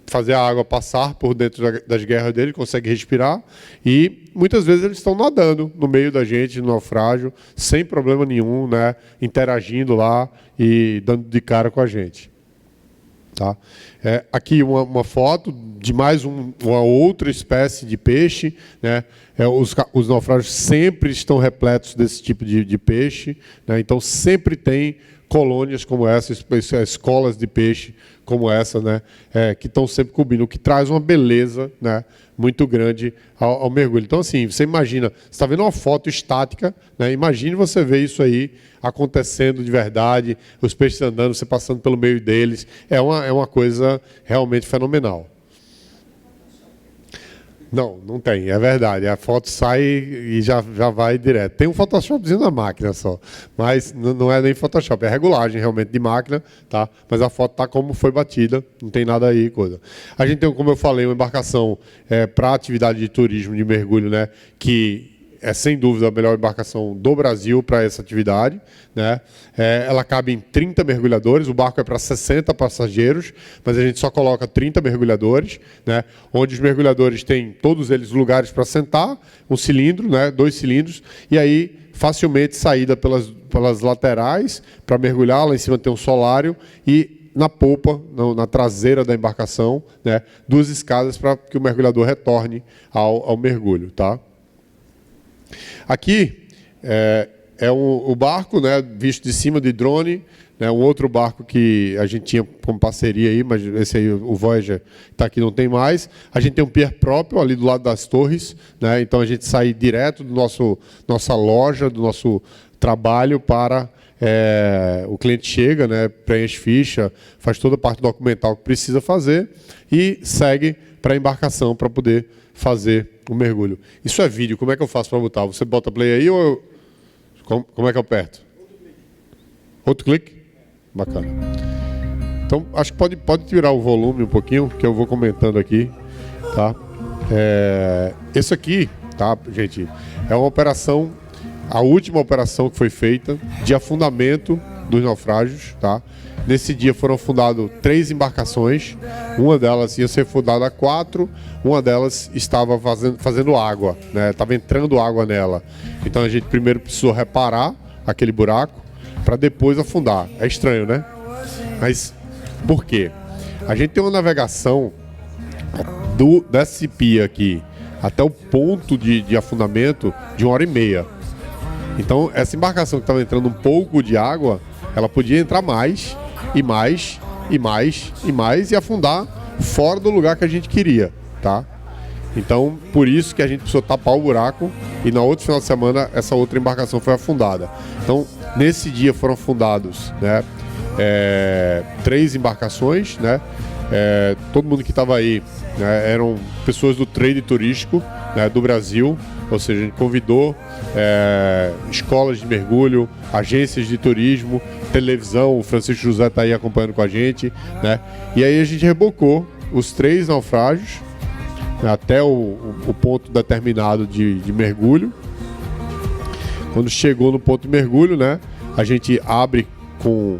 fazer a água passar por dentro das guerras dele, consegue respirar, e muitas vezes eles estão nadando no meio da gente, no naufrágio, sem problema nenhum, né, interagindo lá e dando de cara com a gente. Tá? Aqui uma foto de mais uma outra espécie de peixe. Né? Os naufrágios sempre estão repletos desse tipo de peixe. Né? Então, sempre tem colônias como essa, escolas de peixe como essa, né? Que estão sempre cobrindo, o que traz uma beleza, né, muito grande ao mergulho. Então, assim, você imagina, você está vendo uma foto estática, né? Imagine você ver isso aí acontecendo de verdade, os peixes andando, você passando pelo meio deles. É uma coisa realmente fenomenal. Não tem, é verdade. A foto sai e já vai direto. Tem um Photoshopzinho na máquina só, mas não é nem Photoshop, é regulagem realmente de máquina, tá? Mas a foto está como foi batida, não tem nada aí, coisa. A gente tem, como eu falei, uma embarcação para atividade de turismo, de mergulho, né? Que é sem dúvida a melhor embarcação do Brasil para essa atividade. Né? Ela cabe em 30 mergulhadores, o barco é para 60 passageiros, mas a gente só coloca 30 mergulhadores, né? Onde os mergulhadores têm, todos eles, lugares para sentar, um cilindro, né? 2 cilindros, e aí facilmente saída pelas laterais para mergulhar, lá em cima tem um solário, e na polpa, na traseira da embarcação, né? 2 escadas para que o mergulhador retorne ao mergulho. Tá? Aqui é é o barco, né, visto de cima de drone, né, um outro barco que a gente tinha como parceria aí, mas esse aí, o Voyager, está aqui, não tem mais. A gente tem um pier próprio ali do lado das torres, né, então a gente sai direto do nossa loja, do nosso trabalho para... o cliente chega, né, preenche ficha, faz toda a parte documental que precisa fazer e segue para a embarcação para poder fazer o mergulho. Isso é vídeo, como é que eu faço para botar? Você bota play aí ou como é que eu aperto? Outro clique? Bacana. Então, acho que pode tirar o volume um pouquinho, que eu vou comentando aqui. Tá? Esse aqui, tá, gente, é uma operação, a última operação que foi feita de afundamento dos naufrágios. Tá? Nesse dia foram afundadas 3 embarcações, uma delas ia ser afundada a 4, uma delas estava fazendo água, né? Estava entrando água nela. Então a gente primeiro precisou reparar aquele buraco para depois afundar. É estranho, né? Mas por quê? A gente tem uma navegação desse pia aqui até o ponto de afundamento de 1h30. Então essa embarcação que estava entrando um pouco de água, ela podia entrar mais e mais e mais e mais e afundar fora do lugar que a gente queria, tá? Então, por isso que a gente precisou tapar o buraco e na outra final de semana essa outra embarcação foi afundada. Então, nesse dia foram afundados, né, 3 embarcações, né? Todo mundo que estava aí, né, eram pessoas do trade turístico, né, do Brasil, ou seja, a gente convidou escolas de mergulho, agências de turismo, televisão, o Francisco José está aí acompanhando com a gente, né? E aí a gente rebocou os 3 naufrágios, né, até o ponto determinado de mergulho. Quando chegou no ponto de mergulho, né, a gente abre com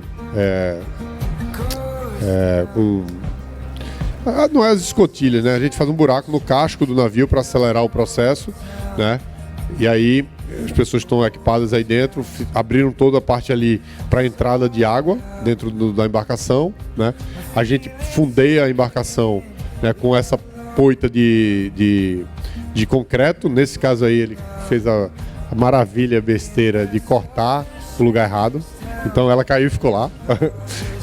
não é as escotilhas, né? A gente faz um buraco no casco do navio para acelerar o processo, né? E aí as pessoas estão equipadas aí dentro, abriram toda a parte ali para a entrada de água dentro da embarcação, né? A gente fundeia a embarcação, né, com essa poita de concreto. Nesse caso aí ele fez a maravilha, besteira de cortar o lugar errado. Então ela caiu e ficou lá.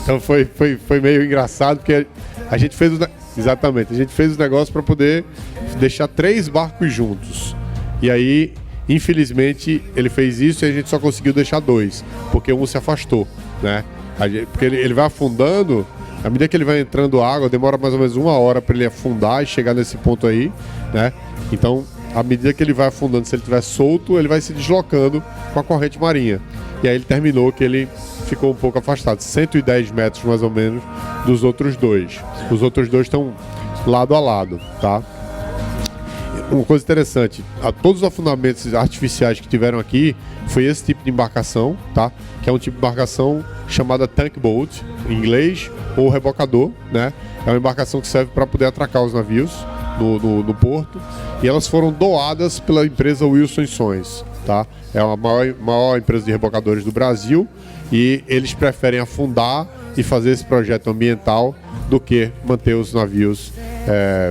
Então foi meio engraçado, porque a gente fez exatamente, a gente fez os negócios para poder deixar 3 barcos juntos. E aí, infelizmente, ele fez isso e a gente só conseguiu deixar 2, porque um se afastou, né? Porque ele vai afundando, à medida que ele vai entrando água, demora mais ou menos 1 hora para ele afundar e chegar nesse ponto aí, né? Então, à medida que ele vai afundando, se ele estiver solto, ele vai se deslocando com a corrente marinha. E aí ele terminou que ele ficou um pouco afastado, 110 metros mais ou menos dos outros 2. Os outros 2 estão lado a lado, tá? Uma coisa interessante, todos os afundamentos artificiais que tiveram aqui foi esse tipo de embarcação, tá? Que é um tipo de embarcação chamada tank boat, em inglês, ou rebocador, né? É uma embarcação que serve para poder atracar os navios no porto, e elas foram doadas pela empresa Wilson Sons, tá? É a maior empresa de rebocadores do Brasil, e eles preferem afundar e fazer esse projeto ambiental do que manter os navios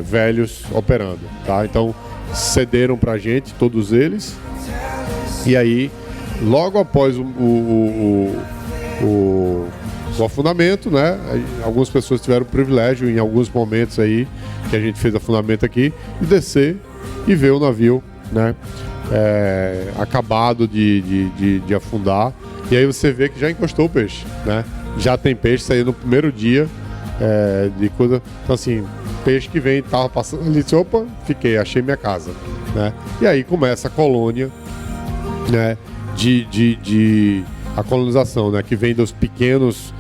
velhos operando, tá? Então cederam para a gente, todos eles, e aí logo após o afundamento, né, algumas pessoas tiveram o privilégio em alguns momentos aí que a gente fez afundamento aqui, de descer e ver o navio, né, acabado de afundar, e aí você vê que já encostou o peixe, né? Já tem peixe saindo no primeiro dia de coisa. Então assim, peixe que vem, tava passando ali, disse, opa, achei minha casa, né? E aí começa a colônia, né, a colonização, né, que vem dos pequenos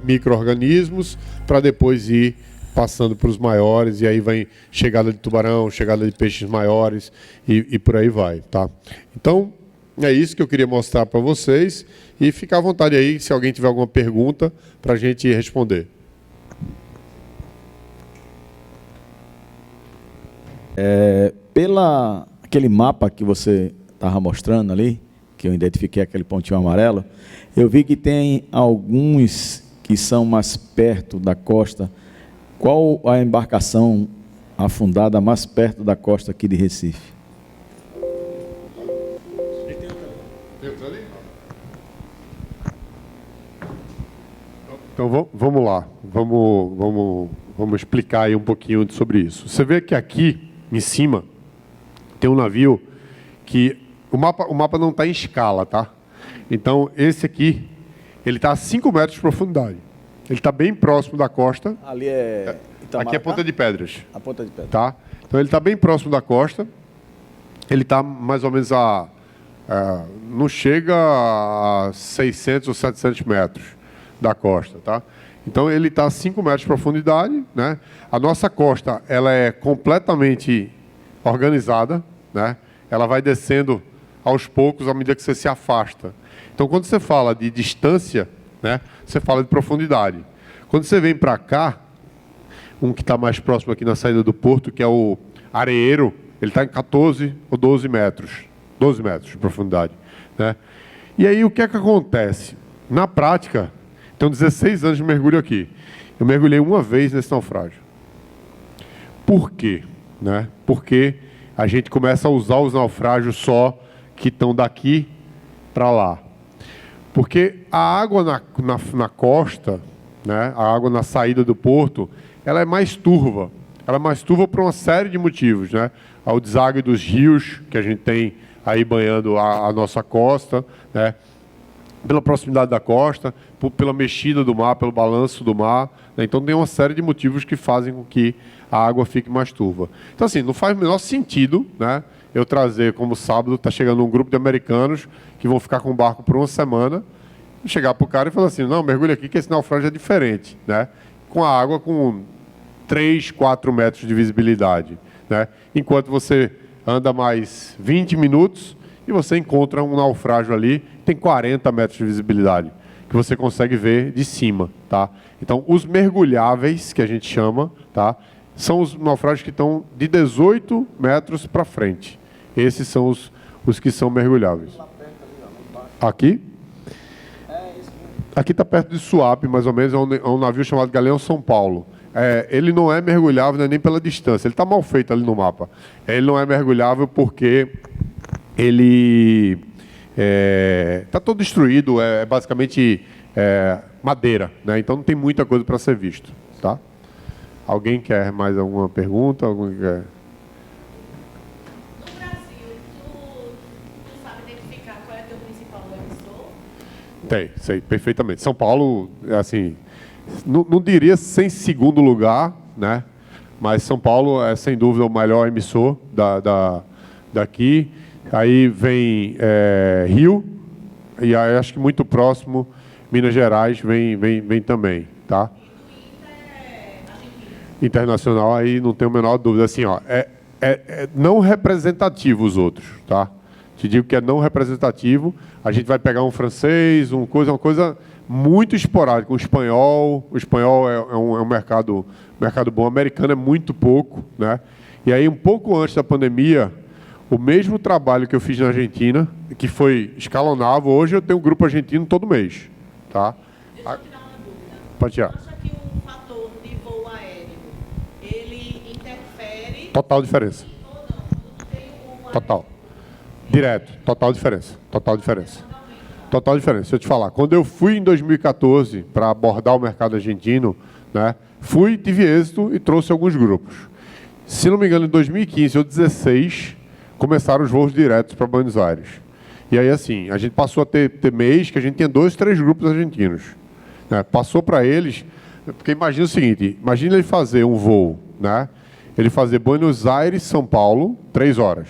micro-organismos para depois ir passando para os maiores, e aí vem chegada de tubarão, chegada de peixes maiores e por aí vai, tá? Então, é isso que eu queria mostrar para vocês, e fica à vontade aí se alguém tiver alguma pergunta para a gente responder. Aquele mapa que você estava mostrando ali, que eu identifiquei aquele pontinho amarelo, eu vi que tem alguns que são mais perto da costa. Qual a embarcação afundada mais perto da costa aqui de Recife? Tem outra ali? Então vamos lá, vamos explicar aí um pouquinho sobre isso. Você vê que aqui em cima tem um navio que o mapa não está em escala, tá? Então esse aqui ele está a 5 metros de profundidade. Ele está bem próximo da costa. Ali é Itamaracá? Aqui é Ponta de Pedras. A Ponta de Pedras. Tá? Então ele está bem próximo da costa. Ele está mais ou menos não chega a 600 ou 700 metros da costa, tá? Então ele está a 5 metros de profundidade, né? A nossa costa ela é completamente organizada, né? Ela vai descendo aos poucos à medida que você se afasta. Então quando você fala de distância, né? Você fala de profundidade. Quando você vem para cá, um que está mais próximo aqui na saída do porto, que é o Areeiro, ele está em 14 ou 12 metros. 12 metros de profundidade, né? E aí o que é que acontece? Na prática, tenho 16 anos de mergulho aqui. Eu mergulhei uma vez nesse naufrágio. Por quê? Né? Porque a gente começa a usar os naufrágios só que estão daqui para lá. Porque a água na costa, né? A água na saída do porto, ela é mais turva. Ela é mais turva por uma série de motivos, né? Ao deságue dos rios que a gente tem aí banhando a nossa costa, né? Pela proximidade da costa, pela mexida do mar, pelo balanço do mar, né? Então tem uma série de motivos que fazem com que a água fique mais turva. Então assim, não faz o menor sentido, né? Eu trazer, como sábado, está chegando um grupo de americanos que vão ficar com o barco por uma semana, chegar para o cara e falar assim, não, mergulha aqui que esse naufrágio é diferente, né? Com a água com 3, 4 metros de visibilidade, né? Enquanto você anda mais 20 minutos e você encontra um naufrágio ali, tem 40 metros de visibilidade, que você consegue ver de cima, tá? Então, os mergulháveis, que a gente chama, tá? São os naufrágios que estão de 18 metros para frente. Esses são os que são mergulháveis. Aqui? Aqui está perto de Suape, mais ou menos, é um navio chamado Galeão São Paulo. Ele não é mergulhável, né, nem pela distância. Ele está mal feito ali no mapa. Ele não é mergulhável porque ele está todo destruído, é basicamente madeira, né? Então não tem muita coisa para ser visto. Tá? Alguém quer mais alguma pergunta? Alguém quer? No Brasil, tu sabe identificar qual é o teu principal emissor? Sei perfeitamente. São Paulo, assim, não diria sem segundo lugar, né? Mas São Paulo é sem dúvida o melhor emissor daqui. Aí vem Rio, e aí acho que muito próximo, Minas Gerais vem também, tá? Internacional, aí não tenho a menor dúvida. Assim, ó, não representativo os outros, tá? Te digo que é não representativo. A gente vai pegar um francês, uma coisa muito esporádica. O espanhol é um mercado bom. O americano é muito pouco, né? E aí, um pouco antes da pandemia, o mesmo trabalho que eu fiz na Argentina, que foi escalonável, hoje eu tenho um grupo argentino todo mês, tá? Deixa eu tirar uma dúvida. Pode tirar. Acha que o fator de voo aéreo, ele interfere... Total diferença. Ou não? Quando tem o Total. Direto. Total diferença. Total diferença. Total diferença. Deixa eu te falar. Quando eu fui em 2014 para abordar o mercado argentino, né, tive êxito e trouxe alguns grupos. Se não me engano, em 2015 ou 2016, começaram os voos diretos para Buenos Aires. E aí, assim, a gente passou a ter mês que a gente tinha 2, 3 grupos argentinos. Né? Passou para eles, porque imagina o seguinte, imagina ele fazer um voo, né? Ele fazer Buenos Aires, São Paulo, 3 horas.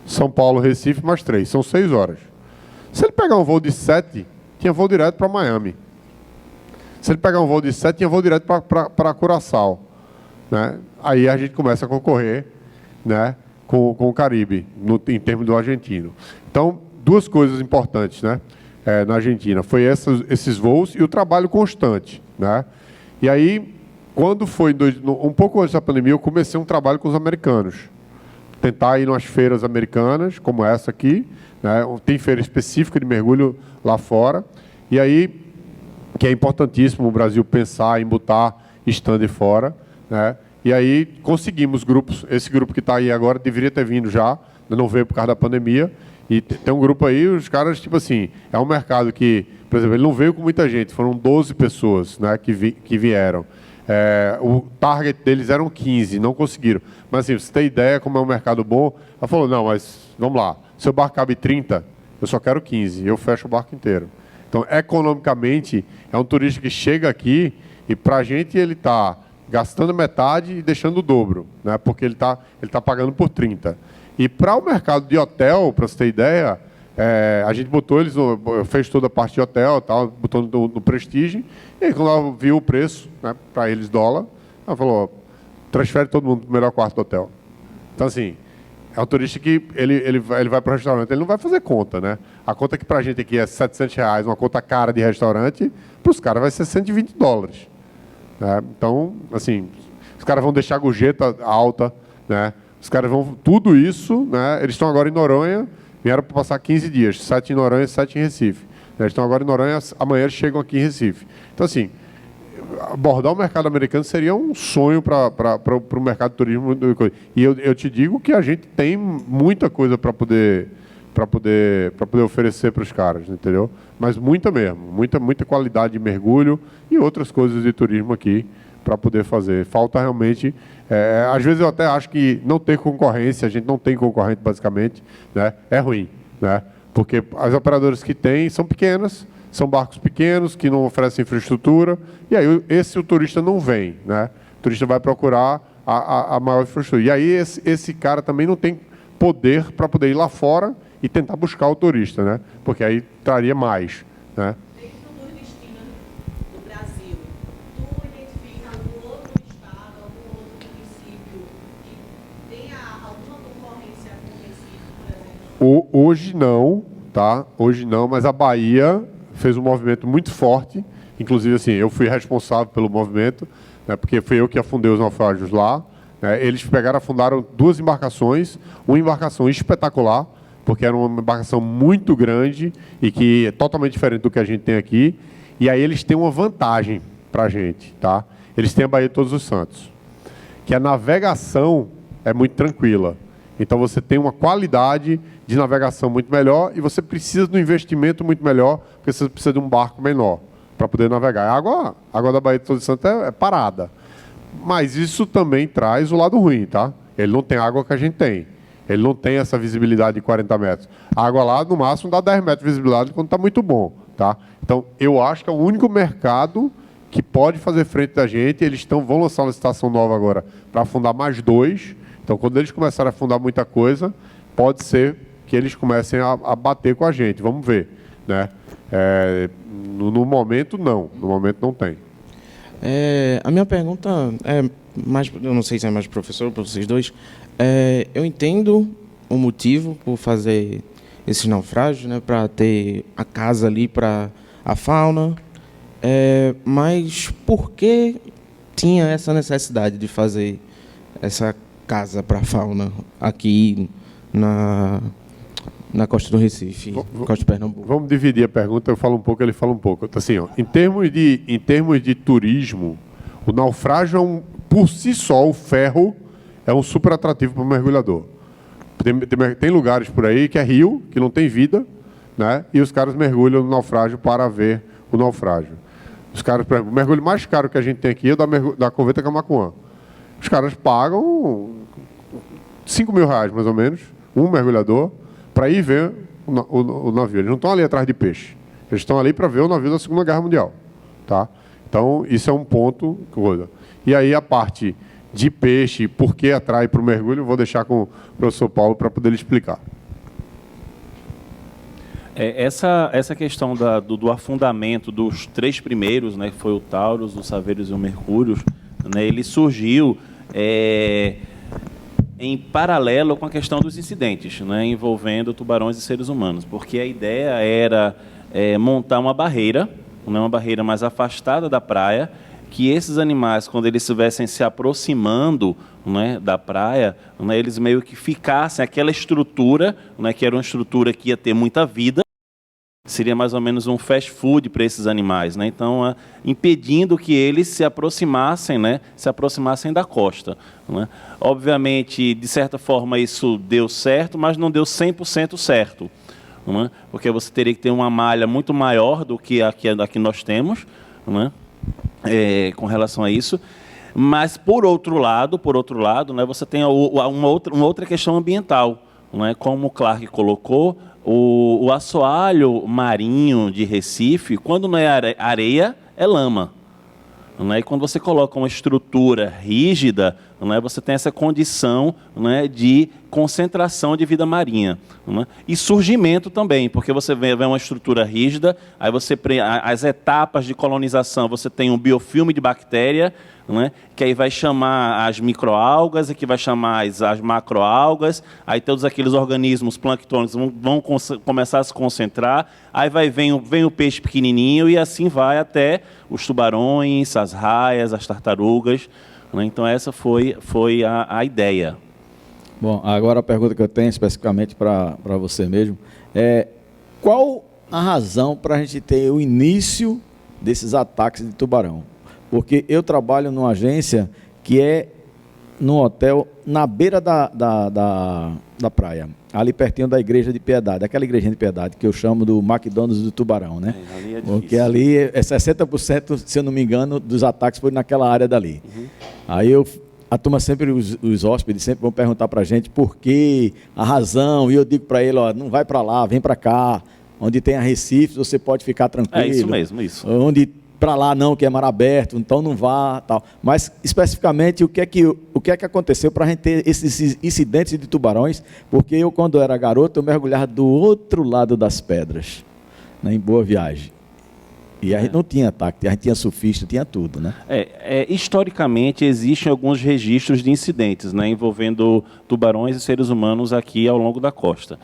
São Paulo, Recife, mais 3, são 6 horas. Se ele pegar um voo de 7, tinha voo direto para Miami. Se ele pegar um voo de 7, tinha voo direto para Curaçao. Né? Aí a gente começa a concorrer, né, com o Caribe, em termos do argentino. Então, 2 coisas importantes, né, na Argentina. Foi esses voos e o trabalho constante. Né? E aí, quando foi um pouco antes da pandemia, eu comecei um trabalho com os americanos. Tentar ir nas feiras americanas, como essa aqui, né? Tem feira específica de mergulho lá fora, e aí, que é importantíssimo o Brasil pensar em botar stand fora, né? E aí conseguimos grupos, esse grupo que está aí agora deveria ter vindo já, não veio por causa da pandemia, e tem um grupo aí, os caras, tipo assim, é um mercado que, por exemplo, ele não veio com muita gente, foram 12 pessoas, né, que vieram. O target deles eram 15, não conseguiram. Mas assim, você tem ideia como é um mercado bom? Ela falou, não, mas vamos lá, se o barco cabe 30, eu só quero 15, eu fecho o barco inteiro. Então, economicamente, é um turista que chega aqui e para a gente ele está gastando metade e deixando o dobro, né, porque ele tá pagando por 30. E para o mercado de hotel, para você ter ideia, a gente botou eles, fez toda a parte de hotel, tal, botou no Prestige, e aí, quando ela viu o preço, né, para eles dólar, ela falou, transfere todo mundo para o melhor quarto do hotel. Então, assim, é um turista que ele vai para o restaurante, ele não vai fazer conta, né? A conta que para a gente aqui é R$700, uma conta cara de restaurante, para os caras vai ser $120. Né? Então, assim, os caras vão deixar a gorjeta alta, né? Os caras vão... Tudo isso, né? Eles estão agora em Noronha, vieram para passar 15 dias, 7 em Noronha e 7 em Recife. Eles estão agora em Noronha, amanhã eles chegam aqui em Recife. Então, assim, abordar o mercado americano seria um sonho para o mercado de turismo. E eu te digo que a gente tem muita coisa para poder oferecer para os caras, entendeu? Mas muita mesmo, muita qualidade de mergulho e outras coisas de turismo aqui para poder fazer. Falta realmente... às vezes eu até acho que não ter concorrência, a gente não tem concorrente basicamente, né? É ruim, né? Porque as operadoras que tem são pequenas, são barcos pequenos que não oferecem infraestrutura, e aí o turista não vem, né? O turista vai procurar a maior infraestrutura. E aí esse cara também não tem poder para poder ir lá fora e tentar buscar o turista, né? Porque aí traria mais, né? Dentro dos destinos do Brasil, tu identifica algum outro estado, algum outro município que tenha alguma concorrência com o Recife, por exemplo? Hoje não, tá? Hoje não, mas a Bahia fez um movimento muito forte. Inclusive, assim, eu fui responsável pelo movimento, né, porque fui eu que afundei os naufrágios lá. Né? Eles afundaram 2 embarcações, uma embarcação espetacular, porque era uma embarcação muito grande e que é totalmente diferente do que a gente tem aqui. E aí eles têm uma vantagem para a gente, tá? Eles têm a Baía de Todos os Santos, que a navegação é muito tranquila. Então você tem uma qualidade de navegação muito melhor e você precisa de um investimento muito melhor, porque você precisa de um barco menor para poder navegar. A água da Baía de Todos os Santos é parada. Mas isso também traz o lado ruim, tá? Ele não tem a água que a gente tem. Ele não tem essa visibilidade de 40 metros. A água lá, no máximo, dá 10 metros de visibilidade quando está muito bom, tá? Então, eu acho que é o único mercado que pode fazer frente da gente. Eles vão lançar uma licitação nova agora para afundar mais 2. Então, quando eles começarem a afundar muita coisa, pode ser que eles comecem a bater com a gente. Vamos ver, né? No momento, não. No momento, não tem. A minha pergunta é mais, eu não sei se é mais professor para vocês dois. Eu entendo o motivo por fazer esses naufrágios, né, para ter a casa ali para a fauna, mas por que tinha essa necessidade de fazer essa casa para a fauna aqui na costa do Recife, costa de Pernambuco? Vamos dividir a pergunta, eu falo um pouco, ele fala um pouco. Assim, ó, em termos de turismo, o naufrágio por si só, o ferro é um super atrativo para o mergulhador. Tem lugares por aí que é rio, que não tem vida, né? E os caras mergulham no naufrágio para ver o naufrágio. Os caras, por exemplo, o mergulho mais caro que a gente tem aqui é o da Corveta Camaquã. Os caras pagam R$5.000, mais ou menos, um mergulhador, para ir ver o navio. Eles não estão ali atrás de peixe. Eles estão ali para ver o navio da Segunda Guerra Mundial. Tá? Então, isso é um ponto. E aí, a parte de peixe, por que atrai para o mergulho, vou deixar com o professor Paulo para poder lhe explicar. Essa questão do afundamento dos 3 primeiros, né, que foi o Taurus, o Saveiros e o Mercúrio, né, ele surgiu em paralelo com a questão dos incidentes, né, envolvendo tubarões e seres humanos, porque a ideia era montar uma barreira mais afastada da praia, que esses animais, quando eles estivessem se aproximando, né, da praia, né, eles meio que ficassem aquela estrutura, né, que era uma estrutura que ia ter muita vida, seria mais ou menos um fast food para esses animais, né? Então, impedindo que eles se aproximassem da costa, né? Obviamente, de certa forma, isso deu certo, mas não deu 100% certo, não é? Porque você teria que ter uma malha muito maior do que a que nós temos, não é? Com relação a isso. Mas, por outro lado, né, você tem uma outra questão ambiental, não é? Como o Clark colocou, o assoalho marinho de Recife, quando não é areia, é lama. Não é? E quando você coloca uma estrutura rígida, não é? Você tem essa condição, não é? De concentração de vida marinha. Não é? E surgimento também, porque você vê uma estrutura rígida, aí você as etapas de colonização, você tem um biofilme de bactéria, não é? Que aí vai chamar as microalgas, e que vai chamar as macroalgas, aí todos aqueles organismos planctônicos vão começar a se concentrar, aí vem o peixe pequenininho e assim vai até os tubarões, as raias, as tartarugas. Né? Então essa foi a ideia. Bom, agora a pergunta que eu tenho especificamente para você mesmo é: qual a razão para a gente ter o início desses ataques de tubarão? Porque eu trabalho numa agência que é num hotel na beira da praia, ali pertinho da Igreja de Piedade, aquela Igrejinha de Piedade que eu chamo do McDonald's do Tubarão, né? Ali porque ali é 60%, se eu não me engano, dos ataques foi naquela área dali. Uhum. Aí a turma sempre, os hóspedes sempre vão perguntar para a gente por que, a razão, e eu digo para ele, ó, não vai para lá, vem para cá, onde tem arrecifes você pode ficar tranquilo. É isso mesmo, isso. Onde para lá não, que é mar aberto, então não vá, tal. Mas especificamente o que é que aconteceu para a gente ter esses incidentes de tubarões? Porque eu, quando era garoto, eu mergulhava do outro lado das pedras, né, em Boa Viagem. E a gente não tinha ataque, a gente tinha surfista, tinha tudo, né? Historicamente, existem alguns registros de incidentes, né, envolvendo tubarões e seres humanos aqui ao longo da costa.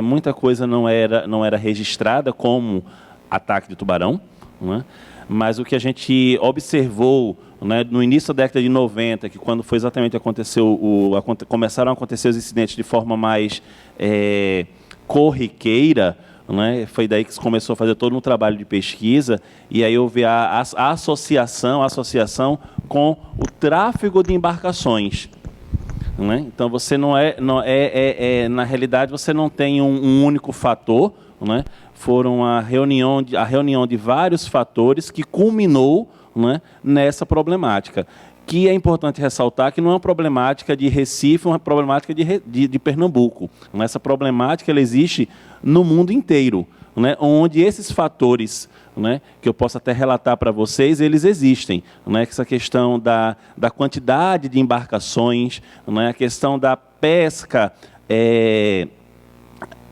Muita coisa não era registrada como ataque de tubarão, né? Mas o que a gente observou, né, no início da década de 90, que quando foi exatamente começaram a acontecer os incidentes de forma mais corriqueira, né, foi daí que se começou a fazer todo um trabalho de pesquisa, e aí houve a associação com o tráfego de embarcações. Né? Então, você na realidade, você não tem um único fator, né? Foram a reunião de vários fatores que culminou, né, nessa problemática. Que é importante ressaltar que não é uma problemática de Recife, é uma problemática de Pernambuco. Essa problemática ela existe no mundo inteiro, né, onde esses fatores, né, que eu posso até relatar para vocês, eles existem. Né, essa questão da quantidade de embarcações, né, a questão da pesca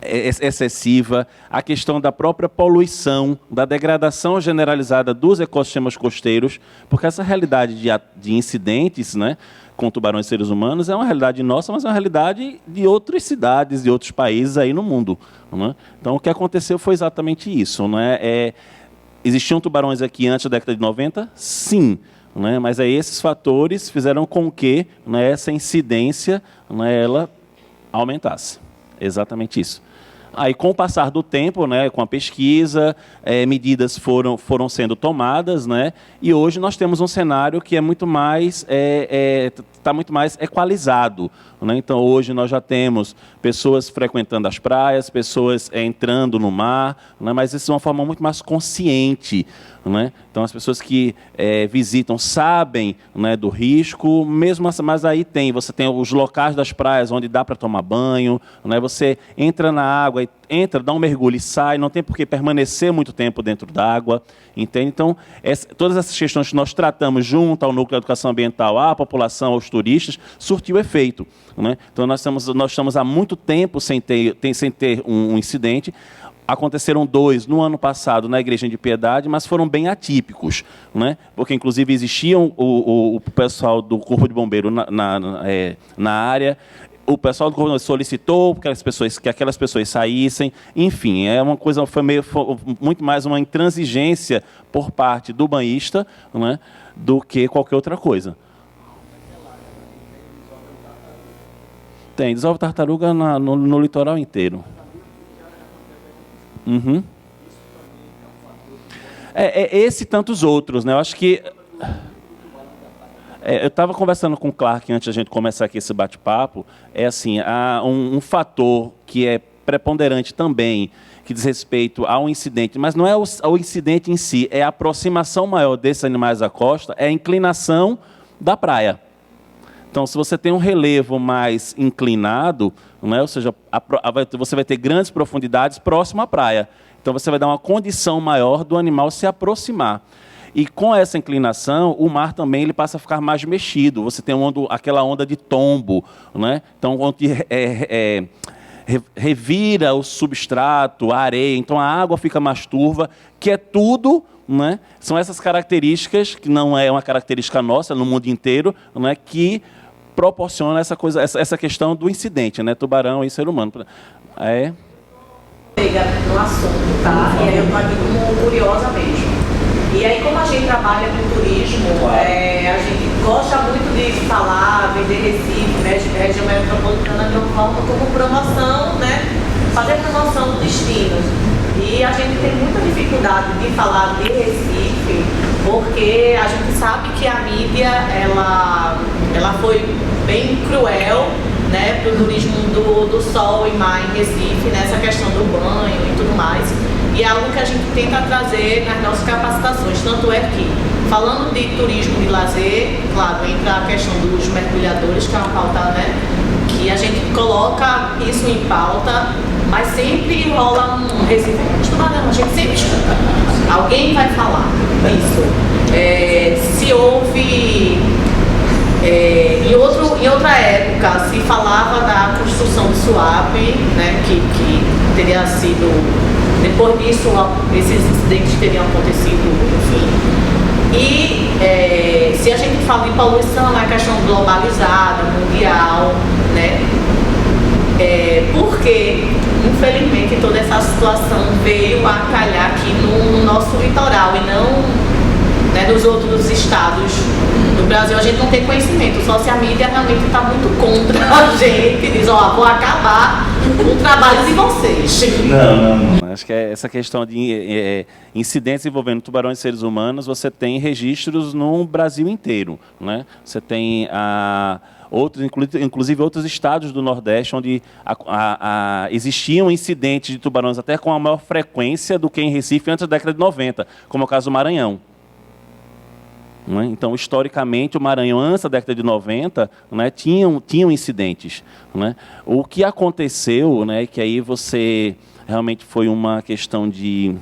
excessiva, a questão da própria poluição, da degradação generalizada dos ecossistemas costeiros, porque essa realidade de incidentes, né, com tubarões e seres humanos é uma realidade nossa, mas é uma realidade de outras cidades, de outros países aí no mundo. Né? Então, o que aconteceu foi exatamente isso. Né? Existiam tubarões aqui antes da década de 90? Sim. Né? Mas aí esses fatores fizeram com que, né, essa incidência, né, ela aumentasse. Exatamente isso. Aí, com o passar do tempo, né, com a pesquisa, medidas foram sendo tomadas, né, e hoje nós temos um cenário que é muito mais está muito mais equalizado. Né? Então, hoje nós já temos pessoas frequentando as praias, pessoas entrando no mar, né? Mas isso é uma forma muito mais consciente. Né? Então, as pessoas que visitam sabem, né, do risco, mesmo assim, mas aí você tem os locais das praias onde dá para tomar banho, né? Você entra na água, dá um mergulho e sai, não tem por que permanecer muito tempo dentro d'água, entende? Então, todas essas questões que nós tratamos junto ao Núcleo de Educação Ambiental, à população, aos turistas, surtiu efeito. Né? Então, nós estamos há muito tempo sem ter um incidente. Aconteceram 2 no ano passado na Igreja de Piedade, mas foram bem atípicos, né? Porque, inclusive, existiam o pessoal do Corpo de Bombeiro na área. O pessoal do Corpo solicitou que aquelas pessoas saíssem. Enfim, uma coisa, foi muito mais uma intransigência por parte do banhista, né, do que qualquer outra coisa. Tem, desova tartaruga no litoral inteiro. Uhum. Esse e tantos outros, né? Eu acho que... eu estava conversando com o Clark antes da gente começar aqui esse bate-papo. Assim, há um fator que é preponderante também, que diz respeito ao incidente, mas não é o incidente em si, é a aproximação maior desses animais à costa, é a inclinação da praia. Então, se você tem um relevo mais inclinado, não é? Ou seja, você vai ter grandes profundidades próximo à praia. Então, você vai dar uma condição maior do animal se aproximar. E com essa inclinação, o mar também ele passa a ficar mais mexido. Você tem aquela onda de tombo, né? Então, onde revira o substrato, a areia. Então, a água fica mais turva, que é tudo, né? São essas características, que não é uma característica nossa no mundo inteiro, né? Que proporciona essa questão do incidente, né? Tubarão e ser humano. Chega no assunto, tá? E aí eu tô aqui como curiosa mesmo. E aí, como a gente trabalha com turismo, a gente gosta muito de falar, vender Recife, região metropolitana de uma forma como promoção, né? Fazer promoção do destino. E a gente tem muita dificuldade de falar de Recife, porque a gente sabe que a mídia, ela foi bem cruel, né, para o turismo do sol e mar em Recife, nessa questão do banho e tudo mais. E é algo que a gente tenta trazer nas nossas capacitações. Tanto é que, falando de turismo de lazer, claro, entra a questão dos mergulhadores, que é uma pauta, né, que a gente coloca isso em pauta, mas sempre rola um Recife. A gente sempre escuta. Alguém vai falar isso. Se houve... em outra época se falava da construção do SUAP, né, que teria sido, depois disso esses incidentes teriam acontecido, enfim. E se a gente fala em poluição, é questão globalizada, mundial, né? Porque, infelizmente, toda essa situação veio a calhar aqui no nosso litoral e não, né, nos outros estados do Brasil. A gente não tem conhecimento, só se a mídia realmente está muito contra a gente, diz, vou acabar com o trabalho de vocês. Não. Acho que essa questão de incidentes envolvendo tubarões e seres humanos, você tem registros no Brasil inteiro, né? Você tem inclusive outros estados do Nordeste, onde existiam incidentes de tubarões até com a maior frequência do que em Recife antes da década de 90, como é o caso do Maranhão. Né? Então, historicamente, o Maranhão, antes da década de 90, né, tinham incidentes. Né? O que aconteceu, né, que aí você realmente foi uma questão de,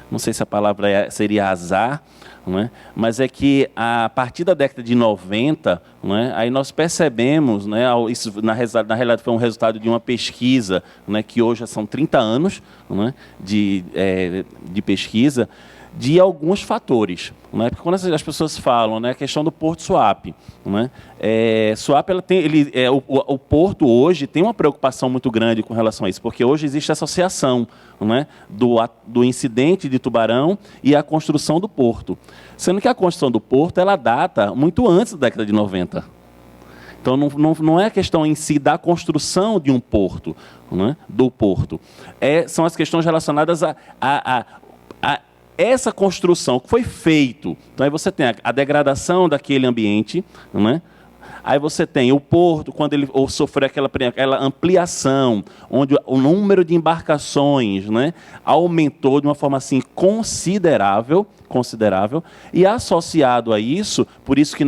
não sei se a palavra seria azar, né, mas é que a partir da década de 90, né, aí nós percebemos, né, isso na realidade foi um resultado de uma pesquisa, né, que hoje são 30 anos, né, de pesquisa, de alguns fatores, né? Porque quando as pessoas falam, né, a questão do Porto Suape, né, Suape, o Porto hoje tem uma preocupação muito grande com relação a isso, porque hoje existe associação, né, do incidente de tubarão e a construção do porto, sendo que a construção do porto ela data muito antes da década de 90. Então, não é a questão em si da construção de um porto, né, do porto, são as questões relacionadas a essa construção que foi feito. Então, aí você tem a degradação daquele ambiente, né? Aí você tem o porto, quando ele sofreu aquela ampliação, onde o número de embarcações, né, aumentou de uma forma assim considerável, e associado a isso, por isso que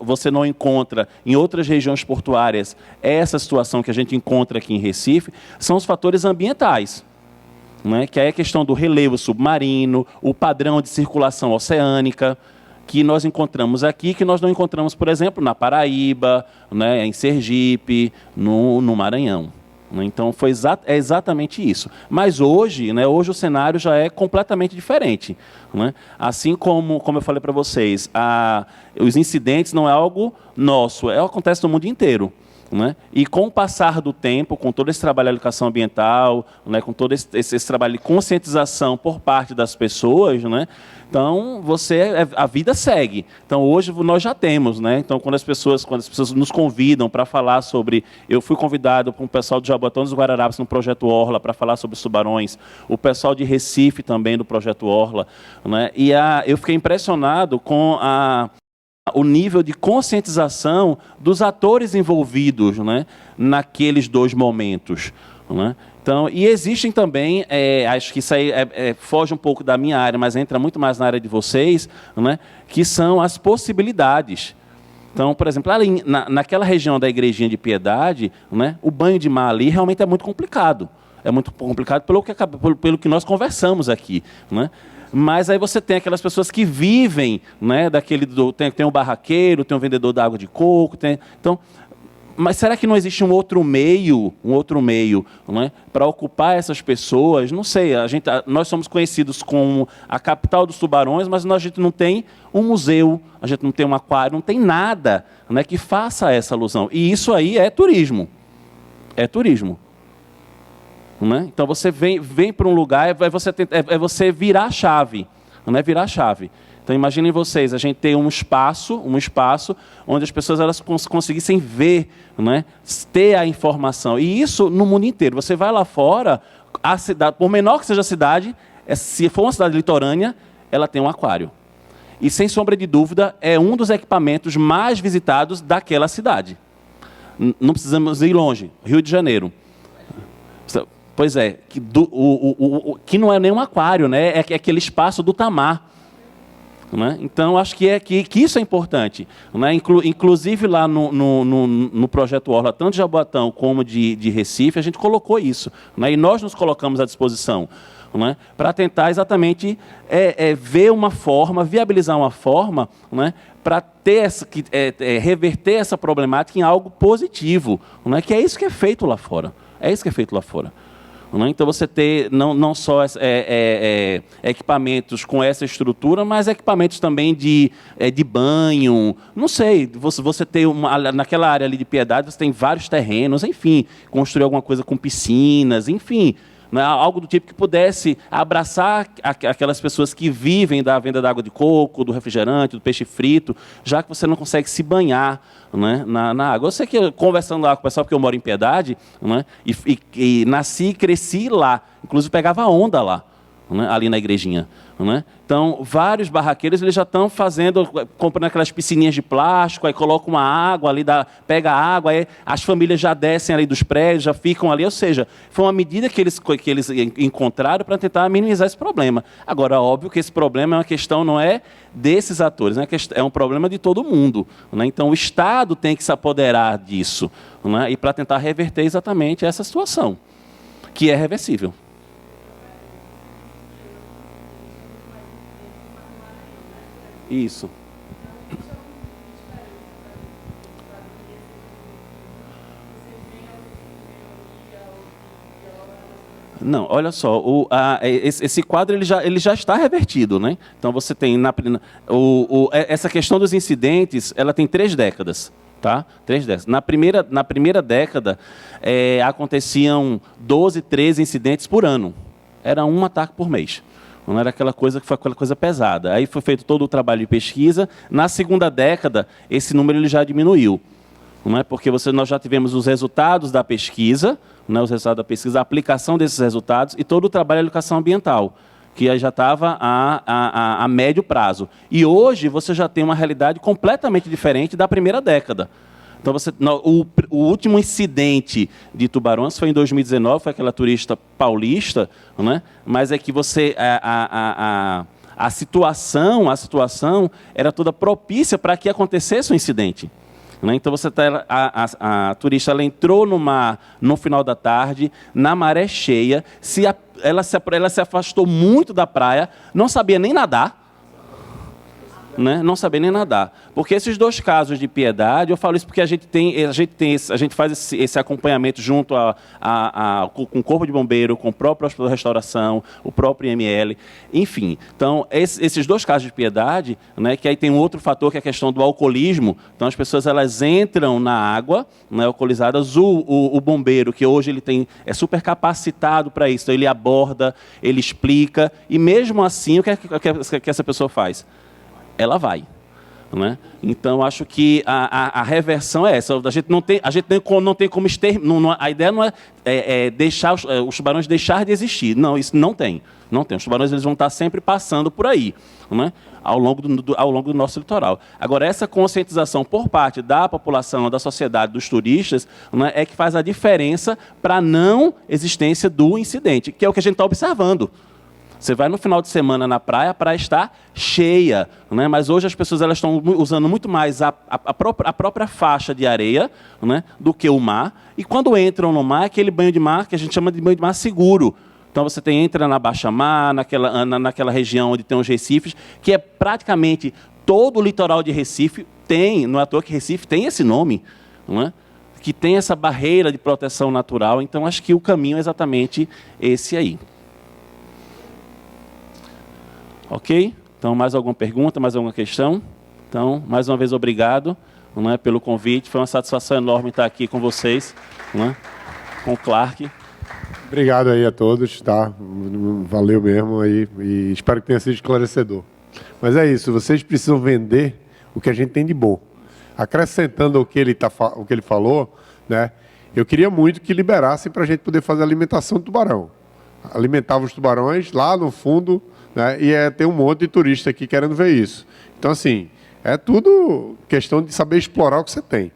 você não encontra em outras regiões portuárias essa situação que a gente encontra aqui em Recife, são os fatores ambientais. Né, que é a questão do relevo submarino, o padrão de circulação oceânica, que nós encontramos aqui, que nós não encontramos, por exemplo, na Paraíba, né, em Sergipe, no Maranhão. Então, é exatamente isso. Mas hoje, né, o cenário já é completamente diferente. Né? Assim como eu falei para vocês, os incidentes não é algo nosso, acontece no mundo inteiro. Né? E com o passar do tempo, com todo esse trabalho de educação ambiental, né, com todo esse trabalho de conscientização por parte das pessoas, né, então a vida segue. Então hoje nós já temos, né? Então quando as pessoas nos convidam para falar sobre, eu fui convidado com o pessoal do Jaboatão dos Guararapes no projeto Orla para falar sobre os tubarões, o pessoal de Recife também do projeto Orla, né? E eu fiquei impressionado com o nível de conscientização dos atores envolvidos, né, naqueles dois momentos. Né? Então, e existem também, acho que isso aí foge um pouco da minha área, mas entra muito mais na área de vocês, né, que são as possibilidades. Então, por exemplo, ali, naquela região da Igrejinha de Piedade, né, o banho de mar ali realmente é muito complicado. É muito complicado pelo que nós conversamos aqui, né? Mas aí você tem aquelas pessoas que vivem, né, tem um barraqueiro, tem um vendedor de água de coco, então, mas será que não existe um outro meio, né, para ocupar essas pessoas? Não sei, nós somos conhecidos como a capital dos tubarões, mas a gente não tem um museu, a gente não tem um aquário, não tem nada, né, que faça essa alusão. E isso aí é turismo. É turismo. Né? Então você vem para um lugar, você virar a chave, né? Virar a chave. Então imaginem vocês, a gente tem um espaço onde as pessoas elas conseguissem ver, né? Ter a informação. E isso no mundo inteiro. Você vai lá fora, a cidade, por menor que seja a cidade, se for uma cidade litorânea, ela tem um aquário. E sem sombra de dúvida é um dos equipamentos mais visitados daquela cidade. Não precisamos ir longe, Rio de Janeiro. Pois é, que não é nem um aquário, né? É aquele espaço do Tamar. Né? Então, acho que isso é importante. Né? Inclusive, lá no Projeto Orla, tanto de Jaboatão como de Recife, a gente colocou isso. Né? E nós nos colocamos à disposição, né? Para tentar exatamente ver uma forma, viabilizar uma forma, né? Para reverter essa problemática em algo positivo. Né? Que é isso que é feito lá fora. É isso que é feito lá fora. Então, você ter não só equipamentos com essa estrutura, mas equipamentos também de banho, não sei, você ter naquela área ali de Piedade, você tem vários terrenos, enfim, construir alguma coisa com piscinas, enfim, né, algo do tipo que pudesse abraçar aquelas pessoas que vivem da venda da água de coco, do refrigerante, do peixe frito, já que você não consegue se banhar, né, na água. Eu sei que, conversando lá com o pessoal, porque eu moro em Piedade, né, e nasci e cresci lá, inclusive pegava onda lá, né, ali na igrejinha. Né? Então, vários barraqueiros eles já estão comprando aquelas piscininhas de plástico, aí colocam uma água ali, pega a água, aí as famílias já descem ali dos prédios, já ficam ali, ou seja, foi uma medida que eles encontraram para tentar minimizar esse problema. Agora, óbvio que esse problema é uma questão, não é desses atores, né? É um problema de todo mundo. Né? Então, o Estado tem que se apoderar disso, né? E para tentar reverter exatamente essa situação, que é reversível. Isso. Não, olha só, esse quadro ele já está revertido, né? Então você tem essa questão dos incidentes, ela tem 3 décadas, tá? 3 décadas. Na primeira década aconteciam 12, 13 incidentes por ano. Era um ataque por mês. Não era aquela coisa que foi aquela coisa pesada. Aí foi feito todo o trabalho de pesquisa. Na segunda década, esse número ele já diminuiu. Não é? Porque nós já tivemos os resultados da pesquisa, né, os resultados da pesquisa, a aplicação desses resultados e todo o trabalho de educação ambiental, que aí já estava a médio prazo. E hoje você já tem uma realidade completamente diferente da primeira década. Então, o último incidente de tubarões foi em 2019, foi aquela turista paulista, né? Mas é que a situação era toda propícia para que acontecesse um incidente. Né? Então, a turista ela entrou no mar no final da tarde, na maré cheia, ela se afastou muito da praia, não sabia nem nadar. Né? Não saber nem nadar. Porque esses 2 casos de Piedade, eu falo isso porque a gente faz esse acompanhamento junto com o Corpo de Bombeiro, com o próprio Hospital de Restauração, o próprio IML, enfim. Então, esses 2 casos de Piedade, né, que aí tem um outro fator que é a questão do alcoolismo. Então, as pessoas elas entram na água, né, alcoolizadas, o bombeiro, que hoje ele é super capacitado para isso, então ele aborda, ele explica, e mesmo assim, o que essa pessoa faz? Ela vai. né? Então, acho que a reversão é essa. A gente não tem como a ideia não é deixar os tubarões deixar de existir. Não, isso não tem. Não tem. Os tubarões eles vão estar sempre passando por aí, né? Ao longo do nosso litoral. Agora, essa conscientização por parte da população, da sociedade, dos turistas, né, é que faz a diferença para a não existência do incidente, que é o que a gente está observando. Você vai no final de semana na praia, a praia está cheia, né? Mas hoje as pessoas elas estão usando muito mais a própria faixa de areia, né, do que o mar. E quando entram no mar, é aquele banho de mar que a gente chama de banho de mar seguro. Então você entra na baixa mar, naquela região onde tem os recifes, que é praticamente todo o litoral de Recife tem, não é à toa que Recife tem esse nome, não é? Que tem essa barreira de proteção natural. Então acho que o caminho é exatamente esse aí. Ok? Então, mais alguma pergunta, mais alguma questão? Então, mais uma vez, obrigado, não é, pelo convite. Foi uma satisfação enorme estar aqui com vocês, não é, com o Clark. Obrigado aí a todos, tá? Valeu mesmo aí e espero que tenha sido esclarecedor. Mas é isso, vocês precisam vender o que a gente tem de bom. Acrescentando o que ele falou, né? Eu queria muito que liberassem para a gente poder fazer a alimentação do tubarão. Alimentava os tubarões lá no fundo, né? E tem um monte de turista aqui querendo ver isso. Então, assim, é tudo questão de saber explorar o que você tem.